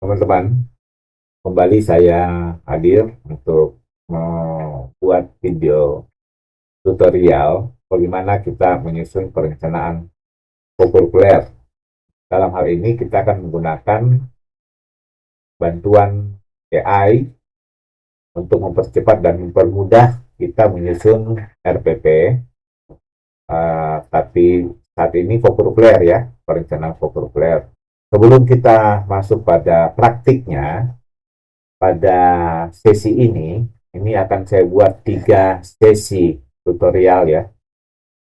Teman-teman, kembali saya hadir untuk membuat video tutorial bagaimana kita menyusun perencanaan kurikuler. Dalam hal ini kita akan menggunakan bantuan AI untuk mempercepat dan mempermudah kita menyusun RPP. Tapi saat ini kurikuler ya, perencanaan kurikuler. Sebelum kita masuk pada praktiknya, pada sesi ini akan saya buat 3 sesi tutorial ya.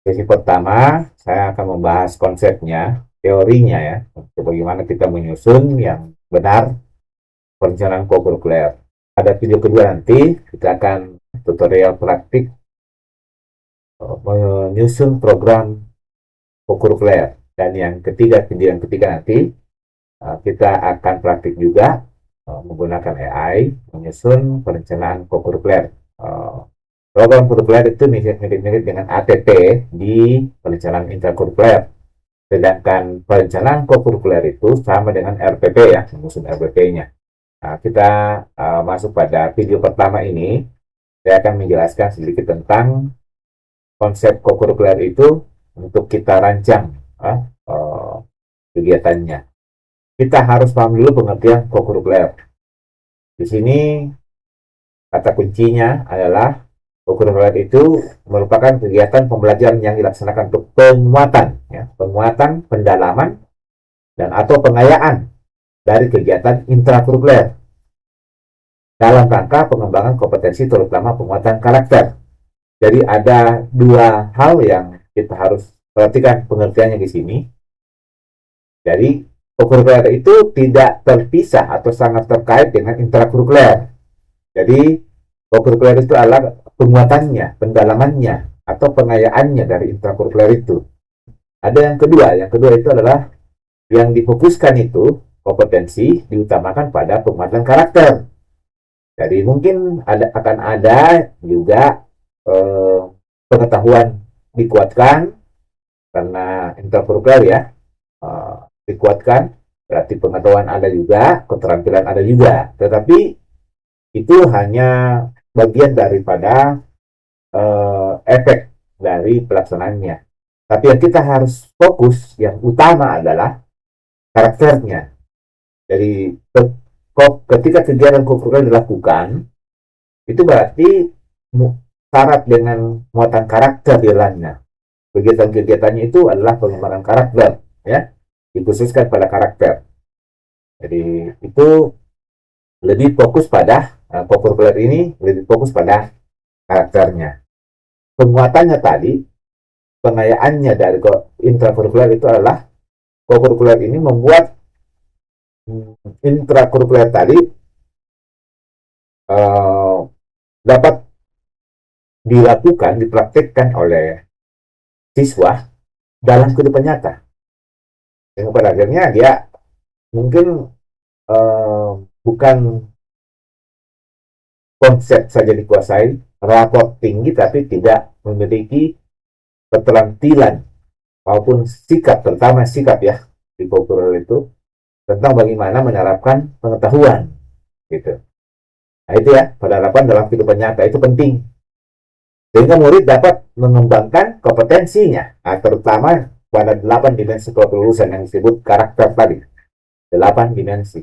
Sesi pertama, saya akan membahas konsepnya, teorinya ya, bagaimana kita menyusun yang benar perencanaan kurikuler. Pada video kedua nanti, kita akan tutorial praktik menyusun program kurikuler. Dan video yang ketiga nanti, kita akan praktik juga menggunakan AI menyusun perencanaan kurikuler. Program kurikuler itu mirip-mirip dengan ATP di perencanaan intrakurikuler. Sedangkan perencanaan kurikuler itu sama dengan RPP ya, menyusun RPP-nya. Nah, kita masuk pada video pertama ini. Saya akan menjelaskan sedikit tentang konsep kurikuler itu untuk kita rancang kegiatannya. Kita harus paham dulu pengertian kurikuler. Di sini kata kuncinya adalah kurikuler itu merupakan kegiatan pembelajaran yang dilaksanakan untuk penguatan, ya, penguatan, pendalaman, dan atau pengayaan dari kegiatan intrakurikuler dalam rangka pengembangan kompetensi terutama penguatan karakter. Jadi ada 2 hal yang kita harus perhatikan pengertiannya di sini. Jadi kurikuler itu tidak terpisah atau sangat terkait dengan intrakurikuler. Jadi kurikuler itu adalah penguatannya, pendalamannya, atau pengayaannya dari intrakurikuler itu. Ada yang kedua itu adalah yang difokuskan itu kompetensi diutamakan pada penguatan karakter. Jadi mungkin akan ada juga pengetahuan dikuatkan karena intrakurikuler ya. Dikuatkan, berarti pengetahuan ada juga, keterampilan ada juga. Tetapi itu hanya bagian daripada efek dari pelaksanaannya. Tapi yang kita harus fokus, yang utama adalah karakternya. Jadi ketika kegiatan kurikuler dilakukan, itu berarti syarat dengan muatan karakter di dalamnya. Kegiatan-kegiatannya itu adalah pengembangan karakter, ya, dikhususkan pada karakter. Jadi itu lebih fokus pada kurikuler ini lebih fokus pada karakternya. Penguatannya tadi, pengayaannya dari intrakurikuler itu adalah kurikuler ini membuat intrakurikuler tadi dapat dilakukan, dipraktikkan oleh siswa dalam kehidupan nyata. Yang pada akhirnya dia mungkin bukan konsep saja dikuasai, rapor tinggi tapi tidak memiliki keterampilan maupun sikap, terutama sikap ya di kurikuler itu tentang bagaimana menerapkan pengetahuan gitu. Nah itu ya, penerapan dalam kehidupan nyata itu penting sehingga murid dapat mengembangkan kompetensinya, terutama pada 8 dimensi kelulusan yang disebut karakter tadi. 8 dimensi.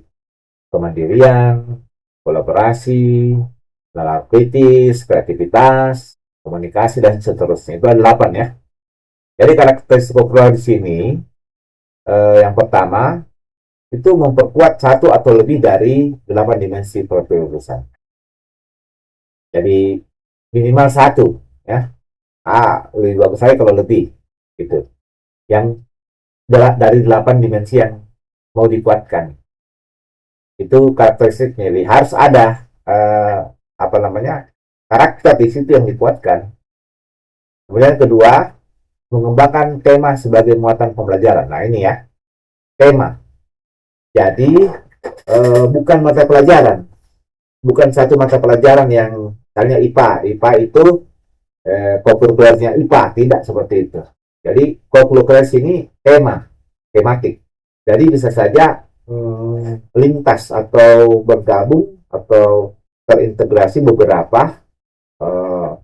Kemandirian, kolaborasi, nalar kritis, kreativitas, komunikasi, dan seterusnya. Itu ada 8 ya. Jadi karakteristik kurikuler di sini, yang pertama, itu memperkuat 1 atau lebih dari 8 dimensi kelulusan. Jadi minimal 1 ya. Lebih bagus saya kalau lebih gitu. Yang dari 8 dimensi yang mau dikuatkan itu karakteristiknya. Jadi harus ada karakter di situ yang dikuatkan. Kemudian kedua, mengembangkan tema sebagai muatan pembelajaran. Nah ini ya, tema. Jadi bukan mata pelajaran, bukan satu mata pelajaran yang misalnya IPA itu kurikulernya IPA, tidak seperti itu. Jadi kurikuler ini tematik. Jadi bisa saja lintas atau bergabung atau terintegrasi beberapa uh,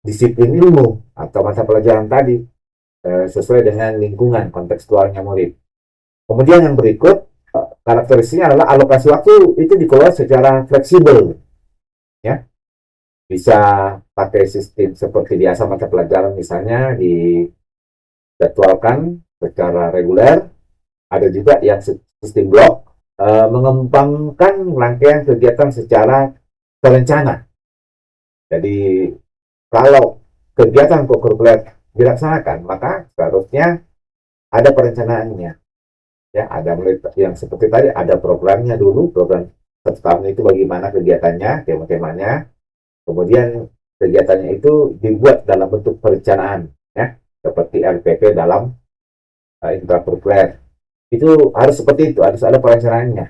disiplin ilmu atau mata pelajaran tadi sesuai dengan lingkungan kontekstualnya murid. Kemudian yang berikut karakteristiknya adalah alokasi waktu itu dikelola secara fleksibel, ya. Bisa pakai sistem seperti biasa mata pelajaran misalnya dijadwalkan secara reguler, ada juga yang sistem blok, mengembangkan rangkaian kegiatan secara terencana. Jadi kalau kegiatan kokurikuler dilaksanakan, maka seharusnya ada perencanaannya. Ya, ada mulai yang seperti tadi, ada programnya dulu, program satu tahun itu bagaimana kegiatannya, tema-temanya, kemudian kegiatannya itu dibuat dalam bentuk perencanaan, ya, seperti RPP dalam intrakurikuler. Itu harus seperti itu, harus ada perencanaannya.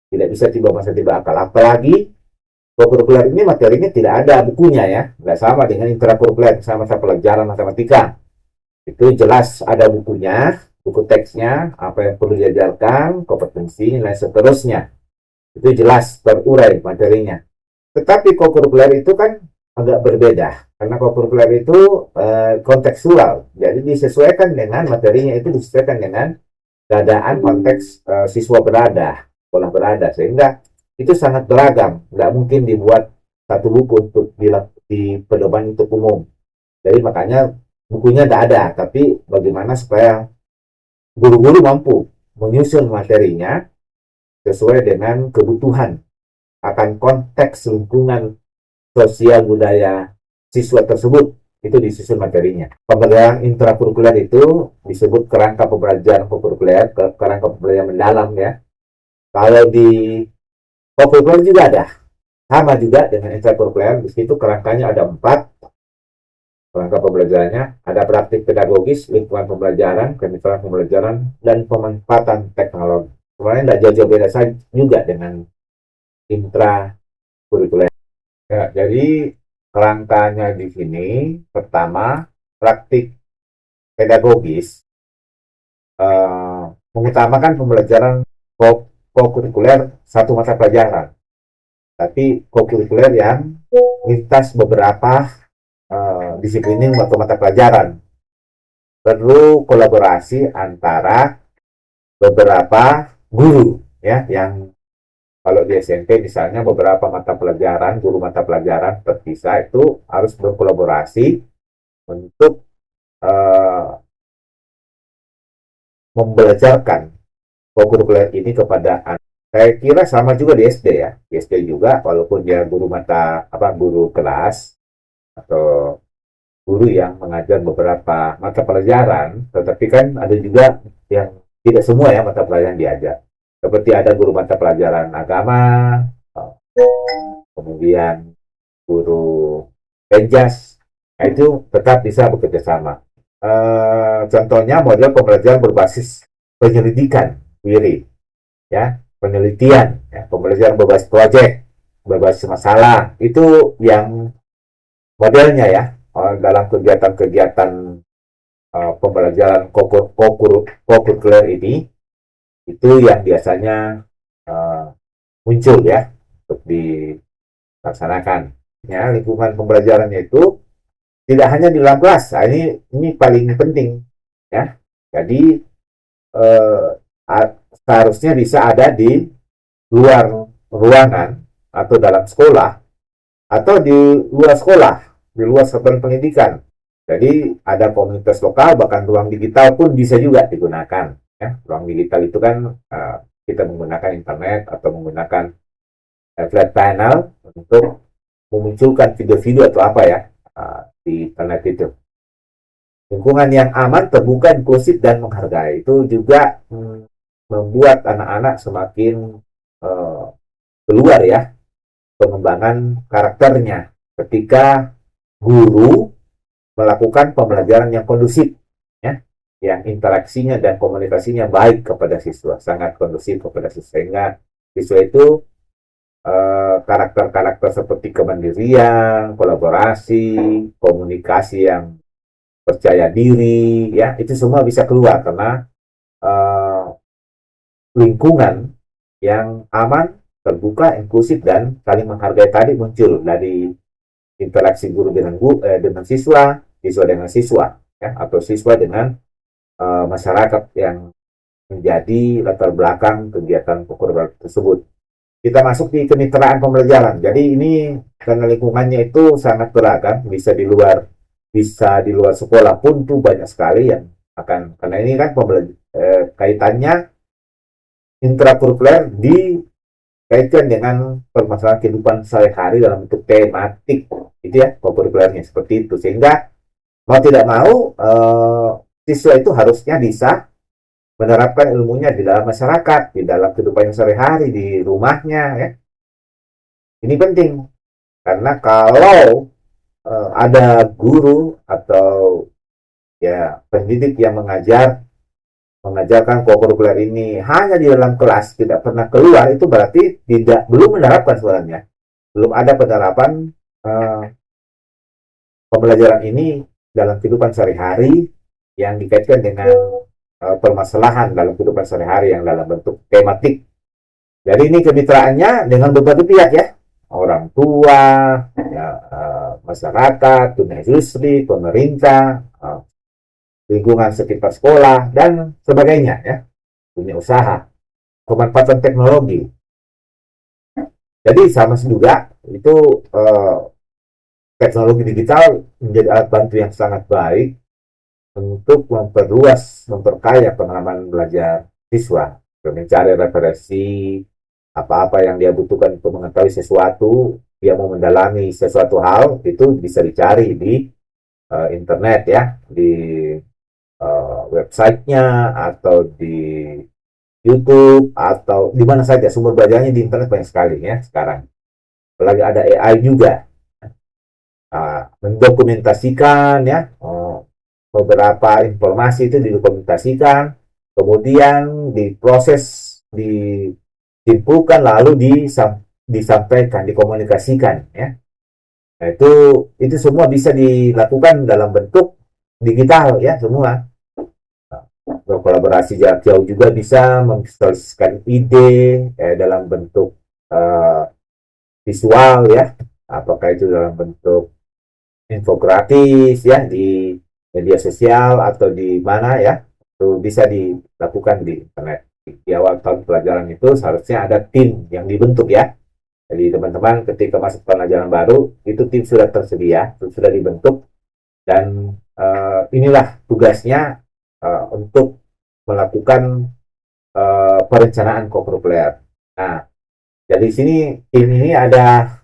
Tidak bisa tiba masa tiba akal. Apalagi kokurikuler ini materinya tidak ada bukunya, ya, nggak sama dengan intrakurikuler, sama mata pelajaran matematika. Itu jelas ada bukunya, buku teksnya, apa yang perlu diajarkan, kompetensi, dan seterusnya. Itu jelas terurai materinya. Tetapi kokurikuler itu kan agak berbeda, karena kokurikuler itu kontekstual, jadi disesuaikan dengan materinya, itu disesuaikan dengan keadaan konteks siswa berada, sekolah berada, sehingga itu sangat beragam, nggak mungkin dibuat satu buku untuk di pedoman untuk umum. Jadi makanya bukunya tidak ada, tapi bagaimana supaya guru-guru mampu menyusun materinya sesuai dengan kebutuhan akan konteks lingkungan sosial budaya siswa tersebut, itu disusun materinya. Pembelajaran intrakurikuler itu disebut kerangka pembelajaran kokurikuler, kerangka pembelajaran mendalam, ya. Kalau di kokurikuler juga ada, sama juga dengan intrakurikuler, di situ kerangkanya ada 4 kerangka pembelajarannya, ada praktik pedagogis, lingkungan pembelajaran, kemitraan pembelajaran, dan pemanfaatan teknologi. Sebenarnya tidak jauh-jauh beda saja juga dengan intrakurikuler. Ya, jadi kerangkanya di sini pertama praktik pedagogis mengutamakan pembelajaran kokurikuler satu mata pelajaran, tapi kokurikuler yang lintas beberapa disiplin atau mata pelajaran. Perlu kolaborasi antara beberapa guru, ya, yang kalau di SMP misalnya beberapa mata pelajaran, guru mata pelajaran terpisah itu harus berkolaborasi untuk membelajarkan kokurikuler ini kepada anak. Saya kira sama juga di SD, ya. Di SD juga walaupun dia guru kelas atau guru yang mengajar beberapa mata pelajaran, tetapi kan ada juga yang tidak semua, ya, mata pelajaran diajar. Seperti ada guru mata pelajaran agama, kemudian guru penjas, nah itu tetap bisa bekerja sama. Contohnya model pembelajaran berbasis penyelidikan, WIRI, ya, penelitian, ya, pembelajaran berbasis proyek, berbasis masalah, itu yang modelnya, ya, dalam kegiatan-kegiatan pembelajaran kokurikuler ini, itu yang biasanya muncul, ya, untuk dilaksanakan. Ya, lingkungan pembelajarannya itu tidak hanya di dalam kelas. Nah, ini paling penting, ya. Jadi seharusnya bisa ada di luar ruangan atau dalam sekolah atau di luar sekolah, di luar satuan pendidikan. Jadi ada komunitas lokal, bahkan ruang digital pun bisa juga digunakan, ya. Ruang digital itu kan kita menggunakan internet atau menggunakan flat panel untuk memunculkan video-video atau apa, ya, di internet itu. Lingkungan yang aman, terbuka, inklusif, dan menghargai itu juga membuat anak-anak semakin keluar, ya, pengembangan karakternya ketika guru melakukan pembelajaran yang kondusif, ya, yang interaksinya dan komunikasinya baik kepada siswa, sangat kondusif kepada siswa, sehingga siswa itu karakter-karakter seperti kemandirian, kolaborasi, komunikasi yang percaya diri, ya, itu semua bisa keluar karena lingkungan yang aman, terbuka, inklusif, dan saling menghargai tadi muncul dari interaksi guru dengan siswa, siswa dengan siswa, ya, atau siswa dengan masyarakat yang menjadi latar belakang kegiatan pokok tersebut. Kita masuk di kemitraan pembelajaran. Jadi ini karena lingkungannya itu sangat beragam, bisa di luar sekolah pun tuh banyak sekali yang akan, karena ini kan kaitannya intrakurikuler dikaitkan dengan permasalahan kehidupan sehari-hari dalam bentuk tematik, itu ya kurikulernya seperti itu, sehingga mau tidak mau siswa itu harusnya bisa menerapkan ilmunya di dalam masyarakat, di dalam kehidupan sehari-hari, di rumahnya, ya. Ini penting, karena kalau ada guru atau ya pendidik yang mengajarkan kurikuler ini hanya di dalam kelas, tidak pernah keluar, itu berarti belum menerapkan sebenarnya. Belum ada penerapan pembelajaran ini dalam kehidupan sehari-hari yang dikaitkan dengan permasalahan dalam kehidupan sehari-hari yang dalam bentuk tematik. Jadi ini kemitraannya dengan berbagai pihak, ya, orang tua, ya, masyarakat, dunia industri, pemerintah, lingkungan sekitar sekolah, dan sebagainya, ya, dunia usaha, pemanfaatan teknologi. Jadi sama juga itu teknologi digital menjadi alat bantu yang sangat baik untuk memperkaya pengalaman belajar siswa, mencari referensi apa-apa yang dia butuhkan untuk mengetahui sesuatu, dia mau mendalami sesuatu hal, itu bisa dicari di internet, ya, di websitenya, atau di YouTube, atau di mana saja. Sumber belajarnya di internet banyak sekali, ya, sekarang. Apalagi ada AI juga, mendokumentasikan, ya, beberapa informasi itu didokumentasikan, kemudian diproses, disimpulkan, lalu disampaikan, dikomunikasikan, ya. Nah, itu semua bisa dilakukan dalam bentuk digital, ya, semua. Berkolaborasi jarak jauh juga bisa mengkristalisikan ide dalam bentuk visual, ya, apakah itu dalam bentuk infografis, ya, di media sosial atau di mana, ya, itu bisa dilakukan di internet. Di awal tahun pelajaran itu seharusnya ada tim yang dibentuk, ya. Jadi teman-teman ketika masuk pelajaran baru itu tim sudah tersedia, sudah dibentuk, dan inilah tugasnya untuk melakukan perencanaan kurikuler. Nah, jadi sini tim ini ada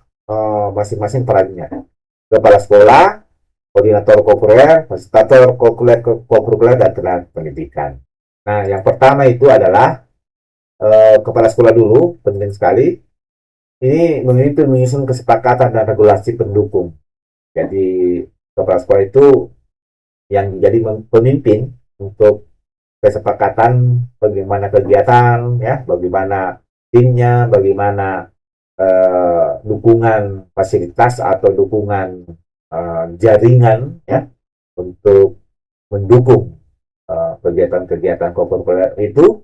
masing-masing perannya. Kepala sekolah, koordinator kurikuler, fasilitator kurikuler, dan tenaga pendidikan. Nah, yang pertama itu adalah kepala sekolah dulu, penting sekali. Ini menyusun kesepakatan dan regulasi pendukung. Jadi kepala sekolah itu yang menjadi pemimpin untuk kesepakatan bagaimana kegiatan, ya, bagaimana timnya, bagaimana dukungan fasilitas atau dukungan jaringan, ya, untuk mendukung kegiatan-kegiatan kurikuler itu,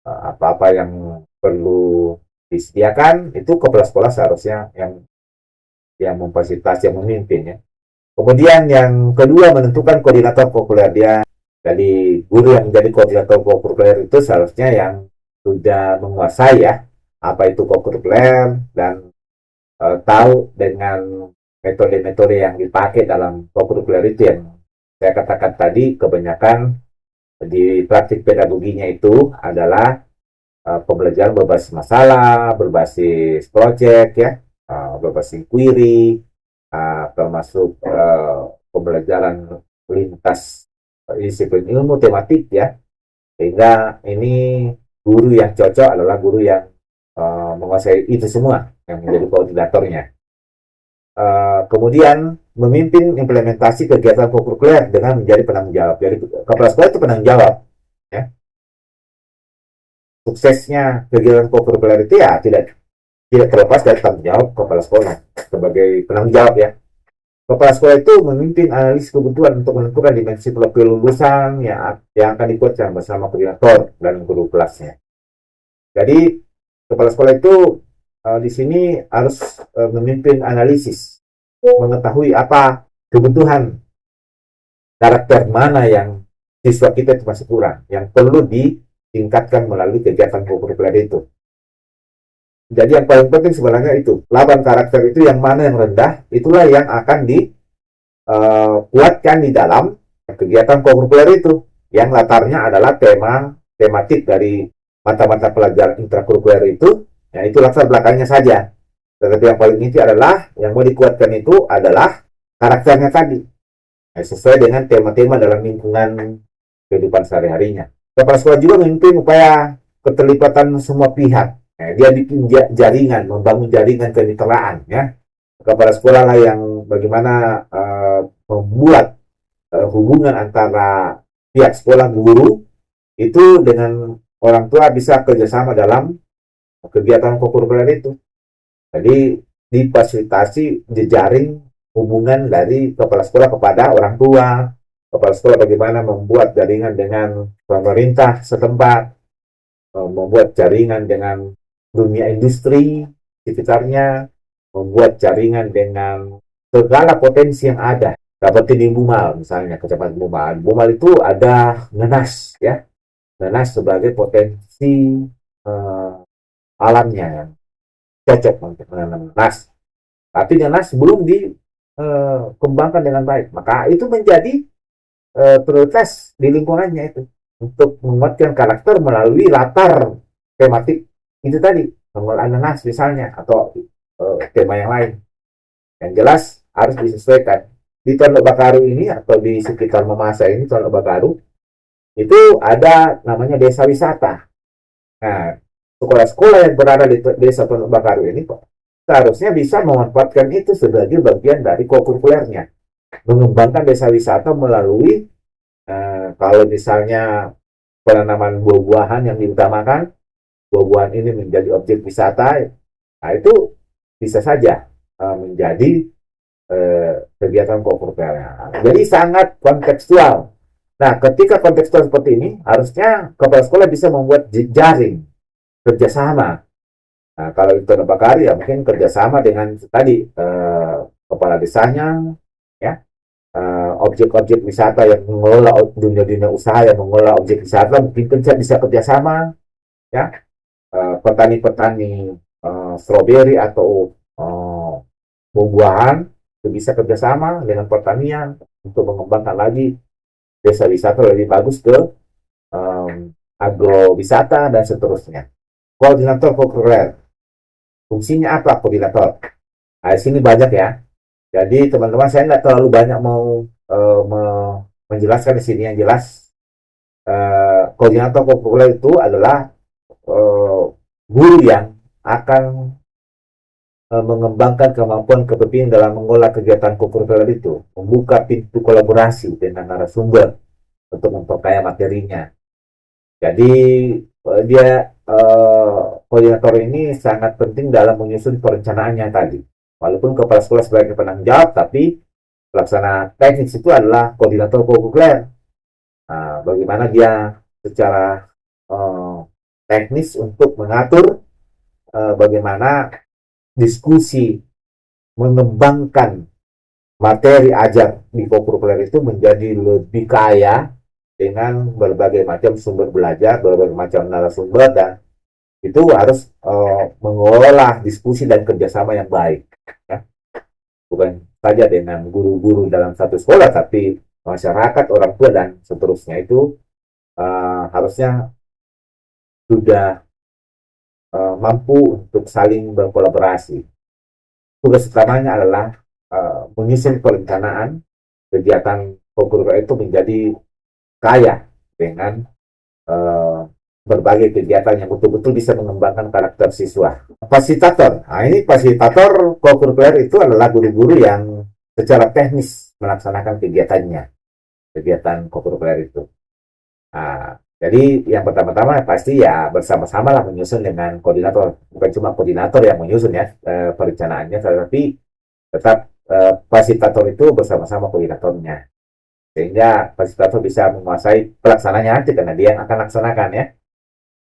apa-apa yang perlu disediakan itu kepala sekolah seharusnya yang memfasilitasi, yang memimpin, ya. Kemudian yang kedua, menentukan koordinator kurikuler. Jadi guru yang menjadi koordinator kurikuler itu seharusnya yang sudah menguasai, ya, apa itu kurikuler, dan tahu dengan metode-metode yang dipakai dalam kurikuler itu, yang saya katakan tadi. Kebanyakan di praktik pedagoginya itu adalah pembelajaran berbasis masalah, berbasis project, ya, berbasis query, termasuk pembelajaran lintas disiplin ilmu tematik, ya, sehingga ini guru yang cocok adalah guru yang menguasai itu semua, yang menjadi koordinatornya. Kemudian memimpin implementasi kegiatan kurikuler dengan menjadi penanggung jawab. Jadi kepala sekolah itu penanggung jawab, ya. Suksesnya kegiatan kurikuler itu, ya, tidak terlepas dari tanggung jawab kepala sekolah sebagai penanggung jawab, ya. Kepala sekolah itu memimpin analisis kebutuhan untuk menentukan dimensi profil lulusan yang akan dikuatkan bersama koordinator dan guru kelasnya. Jadi kepala sekolah itu di sini harus memimpin analisis, mengetahui apa kebutuhan karakter mana yang siswa kita itu masih kurang, yang perlu ditingkatkan melalui kegiatan kurikuler itu. Jadi yang paling penting sebenarnya itu 8 karakter itu yang mana yang rendah, itulah yang akan dikuatkan di dalam kegiatan kurikuler itu, yang latarnya adalah tematik dari mata-mata pelajaran intrakurikuler itu, ya itu latar belakangnya saja. Tetapi yang paling inti adalah yang mau dikuatkan itu adalah karakternya tadi, sesuai dengan tema-tema dalam lingkungan kehidupan sehari-harinya. Kepala sekolah juga memimpin upaya keterlibatan semua pihak. Dia bikin jaringan, membangun jaringan kemitraan. Ya. Kepala sekolah lah yang bagaimana membuat hubungan antara pihak sekolah guru itu dengan orang tua bisa kerjasama dalam kegiatan kurikuler itu. Jadi difasilitasi jejaring hubungan dari kepala sekolah kepada orang tua, kepala sekolah bagaimana membuat jaringan dengan pemerintah setempat, membuat jaringan dengan dunia industri sekitarnya, membuat jaringan dengan segala potensi yang ada. Dapat di Bumal misalnya, kecamatan Bumal. Bumal itu ada Nenas, ya. Nenas sebagai potensi alamnya yang cocok untuk menanam nanas. Tapi nanas belum dikembangkan dengan baik. Maka itu menjadi prioritas di lingkungannya itu untuk menguatkan karakter melalui latar tematik itu tadi, mengolah nanas misalnya atau tema yang lain. Yang jelas harus disesuaikan. Di Tondok Bakaru ini atau di sekitar Mamasa ini, Tondok Bakaru itu ada namanya desa wisata. Nah, sekolah-sekolah yang berada di desa Tondok Bakaru ini seharusnya bisa memanfaatkan itu sebagai bagian dari kurikulernya, mengembangkan desa wisata melalui kalau misalnya penanaman buah-buahan yang diutamakan, buah-buahan ini menjadi objek wisata, nah itu bisa saja menjadi kegiatan kurikulernya. Jadi sangat kontekstual. Nah, ketika kontekstual seperti ini, harusnya kepala sekolah bisa membuat jaring kerjasama. Nah, kalau itu ada bakari ya mungkin kerjasama dengan tadi kepala desanya, ya, objek-objek wisata yang mengelola dunia-dunia usaha yang mengelola objek wisata mungkin bisa kerjasama, ya, petani-petani stroberi atau buah-buahan bisa kerjasama dengan pertanian untuk mengembangkan lagi desa wisata lebih bagus ke agrowisata dan seterusnya. Koordinator kurikuler, fungsinya apa koordinator? Nah, di sini banyak ya. Jadi teman-teman saya nggak terlalu banyak mau menjelaskan di sini. Yang jelas koordinator kurikuler itu adalah guru yang akan mengembangkan kemampuan kepemimpinan dalam mengolah kegiatan kurikuler itu, membuka pintu kolaborasi dengan narasumber untuk memperkaya materinya. Jadi dia koordinator ini sangat penting dalam menyusun perencanaannya tadi. Walaupun kepala sekolah sebagai penanggung jawab, tapi pelaksana teknis itu adalah koordinator kurikuler. Nah, bagaimana dia secara teknis untuk mengatur bagaimana diskusi mengembangkan materi ajar di kurikuler itu menjadi lebih kaya dengan berbagai macam sumber belajar, berbagai macam narasumber, dan itu harus mengolah diskusi dan kerjasama yang baik. Ya. Bukan saja dengan guru-guru dalam satu sekolah, tapi masyarakat, orang tua, dan seterusnya itu harusnya sudah mampu untuk saling berkolaborasi. Tugas utamanya adalah menyusun perencanaan kegiatan kurikuler itu menjadi kaya dengan berbagai kegiatan yang betul-betul bisa mengembangkan karakter siswa. Fasilitator, nah ini fasilitator kurikuler itu adalah guru-guru yang secara teknis melaksanakan kegiatan kurikuler itu. Nah, jadi yang pertama-tama pasti ya bersama-sama lah menyusun dengan koordinator. Bukan cuma koordinator yang menyusun ya perencanaannya, tetapi tetap fasilitator itu bersama-sama koordinatornya. Sehingga fasilitator bisa menguasai pelaksananya nanti karena dia yang akan laksanakan ya.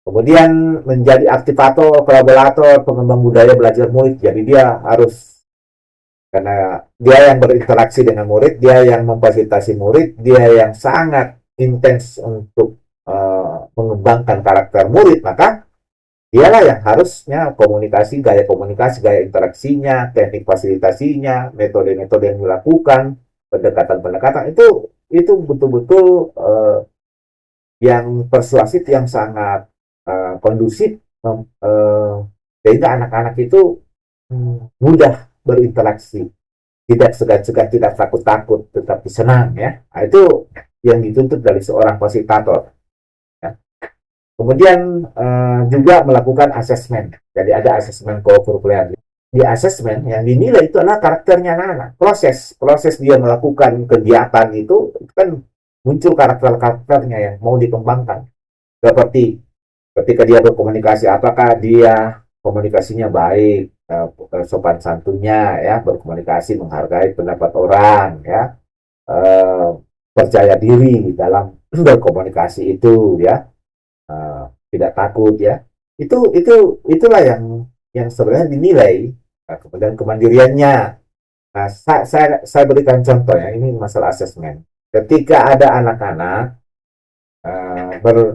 Kemudian menjadi aktivator, kolaborator, pengembang budaya belajar murid. Jadi dia harus, karena dia yang berinteraksi dengan murid, dia yang memfasilitasi murid, dia yang sangat intens untuk mengembangkan karakter murid, maka dialah yang harusnya komunikasi, gaya interaksinya, teknik fasilitasinya, metode-metode yang dilakukan, pendekatan-pendekatan itu betul-betul yang persuasif, yang sangat kondusif, sehingga anak-anak itu mudah berinteraksi, tidak segan-segan, tidak takut-takut, tetapi senang ya. Nah, itu yang dituntut dari seorang fasilitator. Ya. Kemudian juga melakukan asesmen. Jadi ada asesmen co-kurikuler. Di asesmen yang dinilai itu adalah karakternya anak-anak. Proses dia melakukan kegiatan itu kan muncul karakter-karakternya yang mau dikembangkan. Seperti ketika dia berkomunikasi, apakah dia komunikasinya baik, sopan santunnya ya, berkomunikasi, menghargai pendapat orang ya, percaya diri dalam berkomunikasi itu ya, tidak takut ya. Itulah yang sebenarnya dinilai. Nah, kemudian kemandiriannya. Nah, saya berikan contoh ya, ini masalah asesmen. Ketika ada anak-anak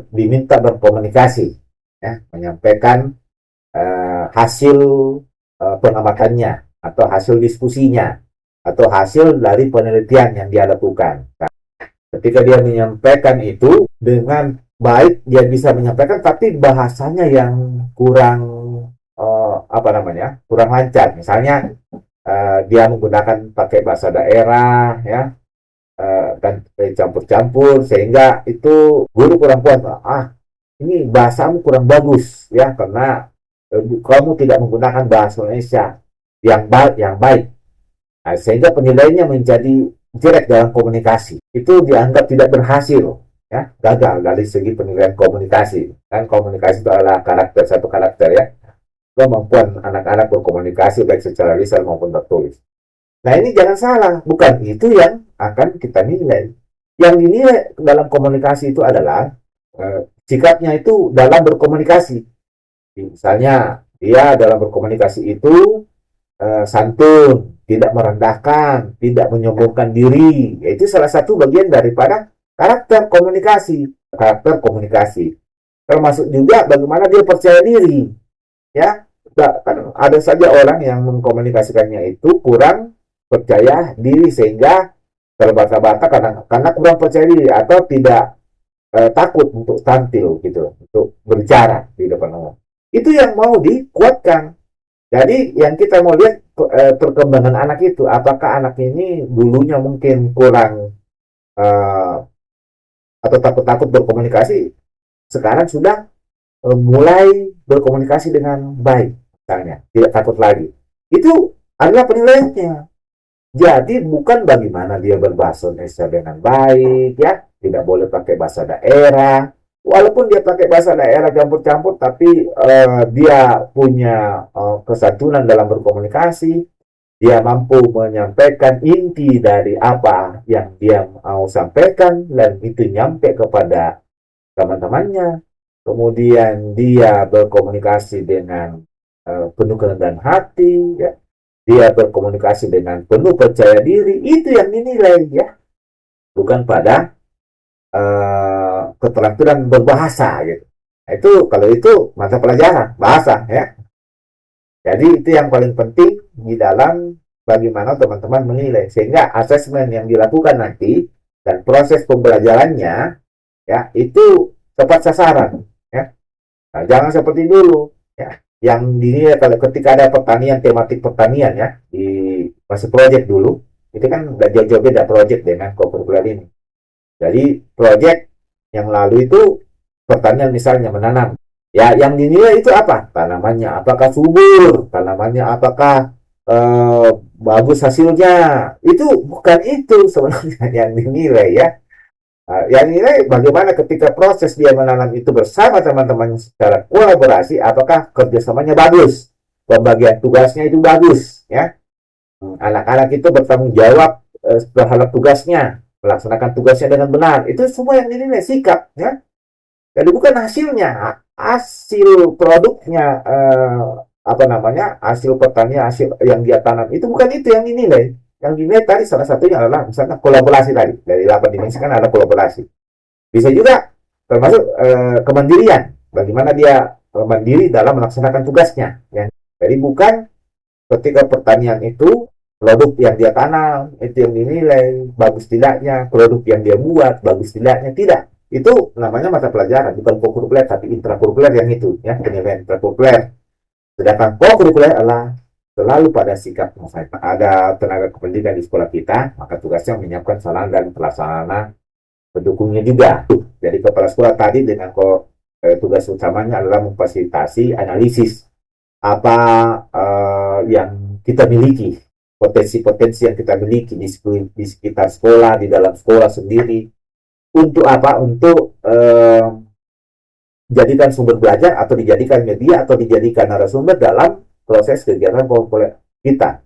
diminta berkomunikasi, ya, menyampaikan hasil pengamatannya, atau hasil diskusinya, atau hasil dari penelitian yang dia lakukan. Nah, ketika dia menyampaikan itu dengan baik, dia bisa menyampaikan, tapi bahasanya yang kurang kurang lancar. Misalnya dia menggunakan pakai bahasa daerah ya, dan campur-campur, sehingga itu guru kurang puas. Ini bahasamu kurang bagus ya, karena kamu tidak menggunakan bahasa Indonesia yang baik. Nah, sehingga penilaiannya menjadi jelek dalam komunikasi. Itu dianggap tidak berhasil ya, gagal dari segi penilaian komunikasi. Dan komunikasi itu adalah satu karakter ya, kemampuan anak-anak berkomunikasi baik secara lisan maupun tertulis. Nah, ini jangan salah, bukan itu yang akan kita nilai. Yang dinilai dalam komunikasi itu adalah sikapnya itu dalam berkomunikasi. Misalnya dia dalam berkomunikasi itu santun, tidak merendahkan, tidak menyombongkan diri. Itu salah satu bagian daripada karakter komunikasi. Termasuk juga bagaimana dia percaya diri. Ya, kan ada saja orang yang mengkomunikasikannya itu kurang percaya diri, sehingga terbata-bata karena kurang percaya diri, atau tidak takut untuk tampil gitu, untuk berbicara di depan umum. Itu yang mau dikuatkan. Jadi yang kita mau lihat perkembangan anak itu, apakah anak ini dulunya mungkin kurang atau takut-takut berkomunikasi, sekarang sudah mulai berkomunikasi dengan baik, misalnya tidak takut lagi. Itu adalah penilaiannya. Jadi bukan bagaimana dia berbahasa Indonesia dengan baik ya, tidak boleh pakai bahasa daerah. Walaupun dia pakai bahasa daerah campur-campur, tapi dia punya kesantunan dalam berkomunikasi. Dia mampu menyampaikan inti dari apa yang dia mau sampaikan, dan itu nyampe kepada teman-temannya. Kemudian dia berkomunikasi dengan penuh kerendahan hati, ya. Dia berkomunikasi dengan penuh percaya diri. Itu yang dinilai ya, bukan pada keterampilan berbahasa gitu. Itu kalau itu mata pelajaran bahasa ya. Jadi itu yang paling penting di dalam bagaimana teman-teman menilai, sehingga asesmen yang dilakukan nanti dan proses pembelajarannya ya itu tepat sasaran ya. Nah, jangan seperti dulu ya, yang dinilai kalau ketika ada tematik pertanian ya, di masa proyek dulu itu kan udah jauh-jauh beda proyek dengan co-curricular ini. Jadi proyek yang lalu itu pertanian, misalnya menanam ya, yang dinilai itu apa, tanamannya apakah subur, tanamannya apakah bagus hasilnya. Itu bukan itu sebenarnya yang dinilai ya. Yang dinilai bagaimana ketika proses dia menanam itu bersama teman-teman secara kolaborasi, apakah kerjasamanya bagus, pembagian tugasnya itu bagus ya, anak-anak itu bertanggung jawab terhadap tugasnya, melaksanakan tugasnya dengan benar. Itu semua yang dinilai, sikap ya. Jadi bukan hasilnya. hasil produknya, apa namanya, hasil pertanian, hasil yang dia tanam itu bukan itu yang dinilai. Yang dinilai tadi salah satunya adalah misalnya kolaborasi tadi dari 8 dimensi kan ada kolaborasi. Bisa juga termasuk kemandirian, bagaimana dia mandiri dalam melaksanakan tugasnya. Jadi bukan ketika pertanian itu produk yang dia tanam itu yang dinilai bagus tidaknya, produk yang dia buat bagus tidaknya, tidak. Itu namanya mata pelajaran, bukan kokurikuler tapi intrakurikuler yang itu ya, penilaian intrakurikuler. Sedangkan kokurikuler adalah selalu pada sikap misalnya ada tenaga kependidikan di sekolah kita, maka tugasnya menyiapkan sarana dan prasarana pendukungnya juga. Jadi kepala sekolah tadi dengan tugas utamanya adalah memfasilitasi analisis apa yang kita miliki, potensi-potensi yang kita miliki di sekitar sekolah, di dalam sekolah sendiri. Untuk apa? Untuk jadikan sumber belajar atau dijadikan media atau dijadikan narasumber dalam proses kegiatan kita.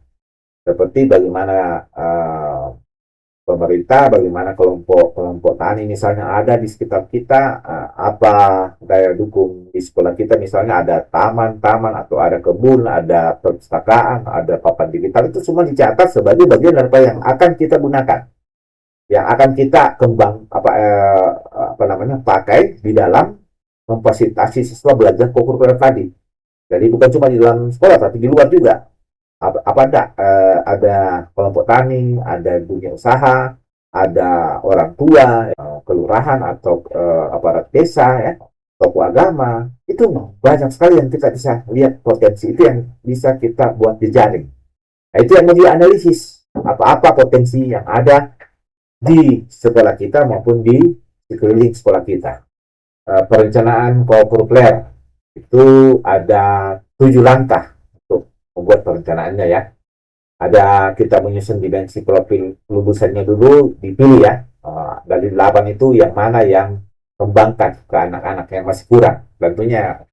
Seperti bagaimana pemerintah, bagaimana kelompok tani misalnya ada di sekitar kita, apa daya dukung di sekolah kita, misalnya ada taman-taman atau ada kebun, ada perpustakaan, ada papan digital, itu semua dicatat sebagai bagian dari apa yang akan kita gunakan, yang akan kita pakai di dalam memfasilitasi siswa belajar kokurikuler tadi. Jadi bukan cuma di dalam sekolah, tapi di luar juga. Ada kelompok tani, ada dunia usaha, ada orang tua, kelurahan atau aparat desa, ya, tokoh agama. Itu banyak sekali yang kita bisa lihat potensi itu yang bisa kita buat jejaring. Nah, itu yang menjadi analisis apa-apa potensi yang ada di sekolah kita maupun di sekeliling sekolah kita. Perencanaan kokurikuler itu ada 7 langkah membuat perencanaannya ya. Ada kita menyusun dimensi profil lulusannya dulu, dipilih ya. Dari 8 itu yang mana yang kembangkan ke anak-anak yang masih kurang. Tentunya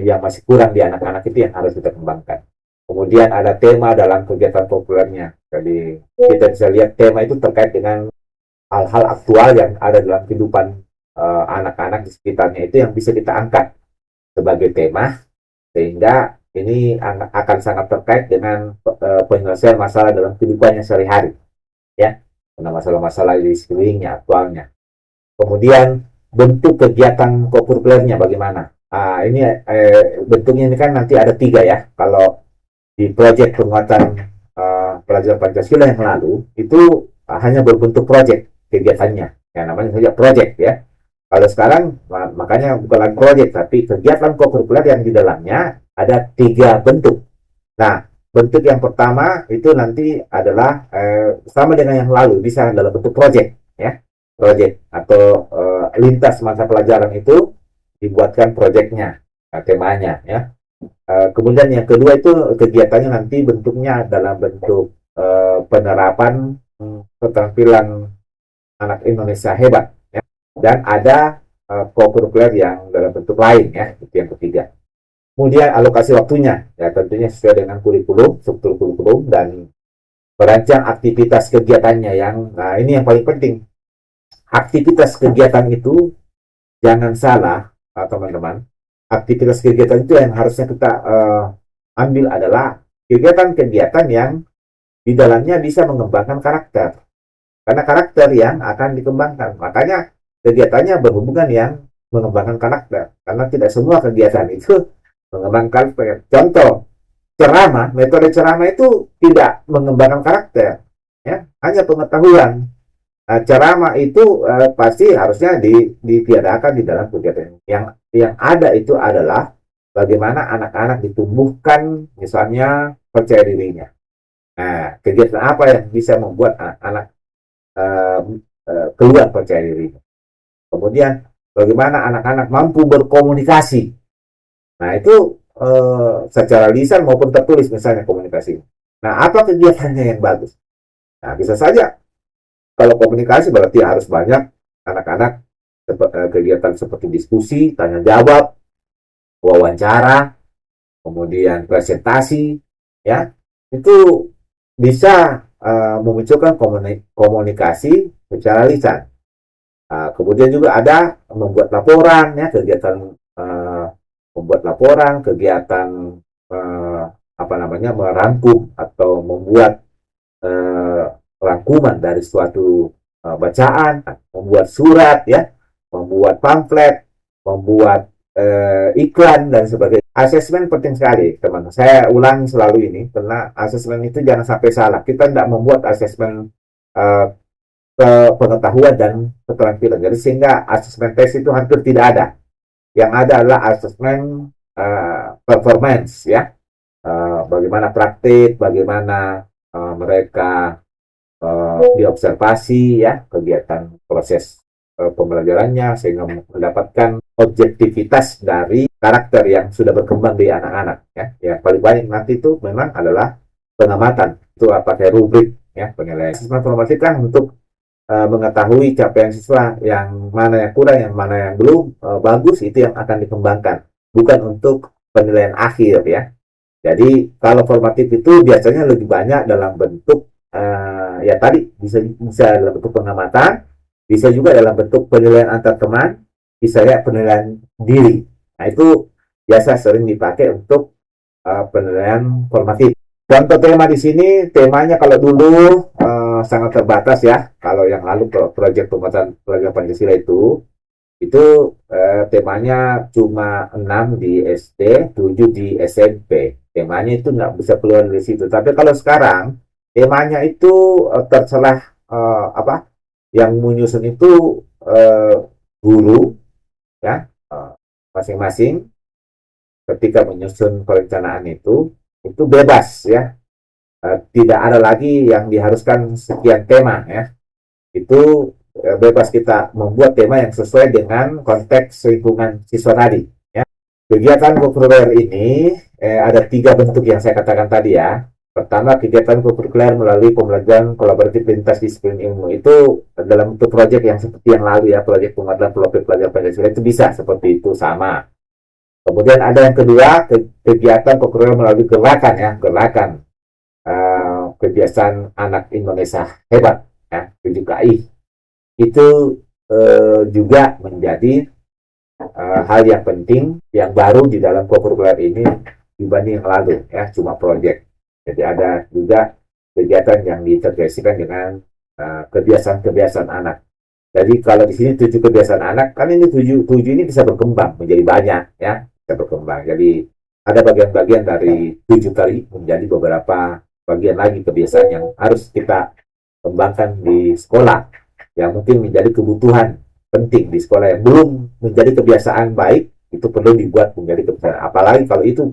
yang masih kurang di anak-anak itu yang harus kita kembangkan. Kemudian ada tema dalam kegiatan populernya. Jadi kita bisa lihat tema itu terkait dengan hal-hal aktual yang ada dalam kehidupan anak-anak di sekitarnya, itu yang bisa kita angkat sebagai tema, sehingga ini akan sangat terkait dengan penyelesaian masalah dalam kehidupannya sehari-hari, ya, karena masalah-masalah di sekelilingnya aktualnya. Kemudian bentuk kegiatan kokurikulernya bagaimana? Ini bentuknya ini kan nanti ada 3 ya. Kalau di proyek penguatan pelajaran Pancasila yang lalu itu hanya berbentuk proyek kegiatannya, yang namanya saja proyek ya. Kalau sekarang makanya bukan lagi proyek, tapi kegiatan kokurikuler yang di dalamnya ada 3 bentuk. Nah, bentuk yang pertama itu nanti adalah sama dengan yang lalu, bisa dalam bentuk proyek, ya, proyek atau lintas masa pelajaran itu dibuatkan proyeknya, temanya, ya. Kemudian yang kedua itu kegiatannya nanti bentuknya dalam bentuk penerapan keterampilan anak Indonesia hebat, ya. Dan ada kokurikuler yang dalam bentuk lain, ya, itu yang ketiga. Kemudian alokasi waktunya, ya tentunya sesuai dengan kurikulum, struktur kurikulum, dan merancang aktivitas kegiatannya nah ini yang paling penting. Aktivitas kegiatan itu jangan salah, teman-teman. Aktivitas kegiatan itu yang harusnya kita ambil adalah kegiatan-kegiatan yang di dalamnya bisa mengembangkan karakter. Karena karakter yang akan dikembangkan. Makanya kegiatannya berhubungan yang mengembangkan karakter. Karena tidak semua kegiatan itu mengembangkan karakter. Contoh, ceramah, metode ceramah itu tidak mengembangkan karakter, ya, hanya pengetahuan. Nah, ceramah itu pasti harusnya ditiadakan di dalam kegiatan. Yang ada itu adalah bagaimana anak-anak ditumbuhkan, misalnya percaya dirinya. Nah, kegiatan apa yang bisa membuat anak-anak keluar percaya dirinya? Kemudian, bagaimana anak-anak mampu berkomunikasi. Nah, itu secara lisan maupun tertulis misalnya komunikasi. Nah, apa kegiatannya yang bagus? Nah, bisa saja kalau komunikasi berarti harus banyak anak-anak kegiatan seperti diskusi, tanya jawab, wawancara, kemudian presentasi, ya. Itu bisa memunculkan komunikasi secara lisan. Kemudian juga ada membuat laporan, ya, kegiatan membuat laporan, kegiatan merangkum atau membuat rangkuman dari suatu bacaan, membuat surat ya, membuat pamflet, membuat iklan dan sebagainya. Asesmen penting sekali, teman. Saya ulangi selalu ini, karena asesmen itu jangan sampai salah. Kita tidak membuat asesmen pengetahuan dan keterampilan. Jadi sehingga asesmen tes itu hampir tidak ada. Yang ada adalah asesmen performance ya. Bagaimana praktik, bagaimana mereka diobservasi ya kegiatan proses pembelajarannya sehingga mendapatkan objektivitas dari karakter yang sudah berkembang di anak-anak ya. Yang paling banyak nanti itu memang adalah pengamatan, itu pakai rubrik ya penilaian. Asesmen formatif kan untuk mengetahui capaian siswa yang mana yang kurang, yang mana yang belum bagus, itu yang akan dikembangkan, bukan untuk penilaian akhir ya. Jadi kalau formatif itu biasanya lebih banyak dalam bentuk ya tadi bisa dalam bentuk pengamatan, bisa juga dalam bentuk penilaian antar teman, bisa ya penilaian diri. Nah itu biasa sering dipakai untuk penilaian formatif. Contoh tema di sini, temanya kalau dulu sangat terbatas ya. Kalau yang lalu proyek pembuatan pelajaran Pancasila itu temanya cuma 6 di SD, 7 di SMP. Temanya itu nggak bisa keluar dari situ. Tapi kalau sekarang temanya itu terserah yang menyusun itu guru ya masing-masing ketika menyusun perencanaan itu bebas ya, tidak ada lagi yang diharuskan sekian tema ya, itu bebas kita membuat tema yang sesuai dengan konteks lingkungan siswa tadi ya. Kegiatan co-curricular ini ada 3 bentuk yang saya katakan tadi ya. Pertama, kegiatan co-curricular melalui pembelajaran kolaboratif lintas disiplin ilmu, itu dalam bentuk proyek yang seperti yang lalu ya, proyek pemadaman profil pelajaran Pancasila itu bisa seperti itu sama. Kemudian ada yang kedua, kegiatan co-curricular melalui gerakan ya, gerakan kebiasaan anak Indonesia hebat ya, 7KI. Itu juga menjadi hal yang penting, yang baru di dalam co-curricular ini dibanding yang lalu ya, cuma proyek. Jadi ada juga kegiatan yang diintegrasikan dengan kebiasaan-kebiasaan anak. Jadi kalau di sini 7 kebiasaan anak, kan ini 7 ini bisa berkembang menjadi banyak ya, bisa berkembang. Jadi ada bagian-bagian dari 7 tadi menjadi beberapa bagian lagi kebiasaan yang harus kita kembangkan di sekolah, yang mungkin menjadi kebutuhan penting di sekolah, yang belum menjadi kebiasaan baik, itu perlu dibuat menjadi kebiasaan. Apalagi kalau itu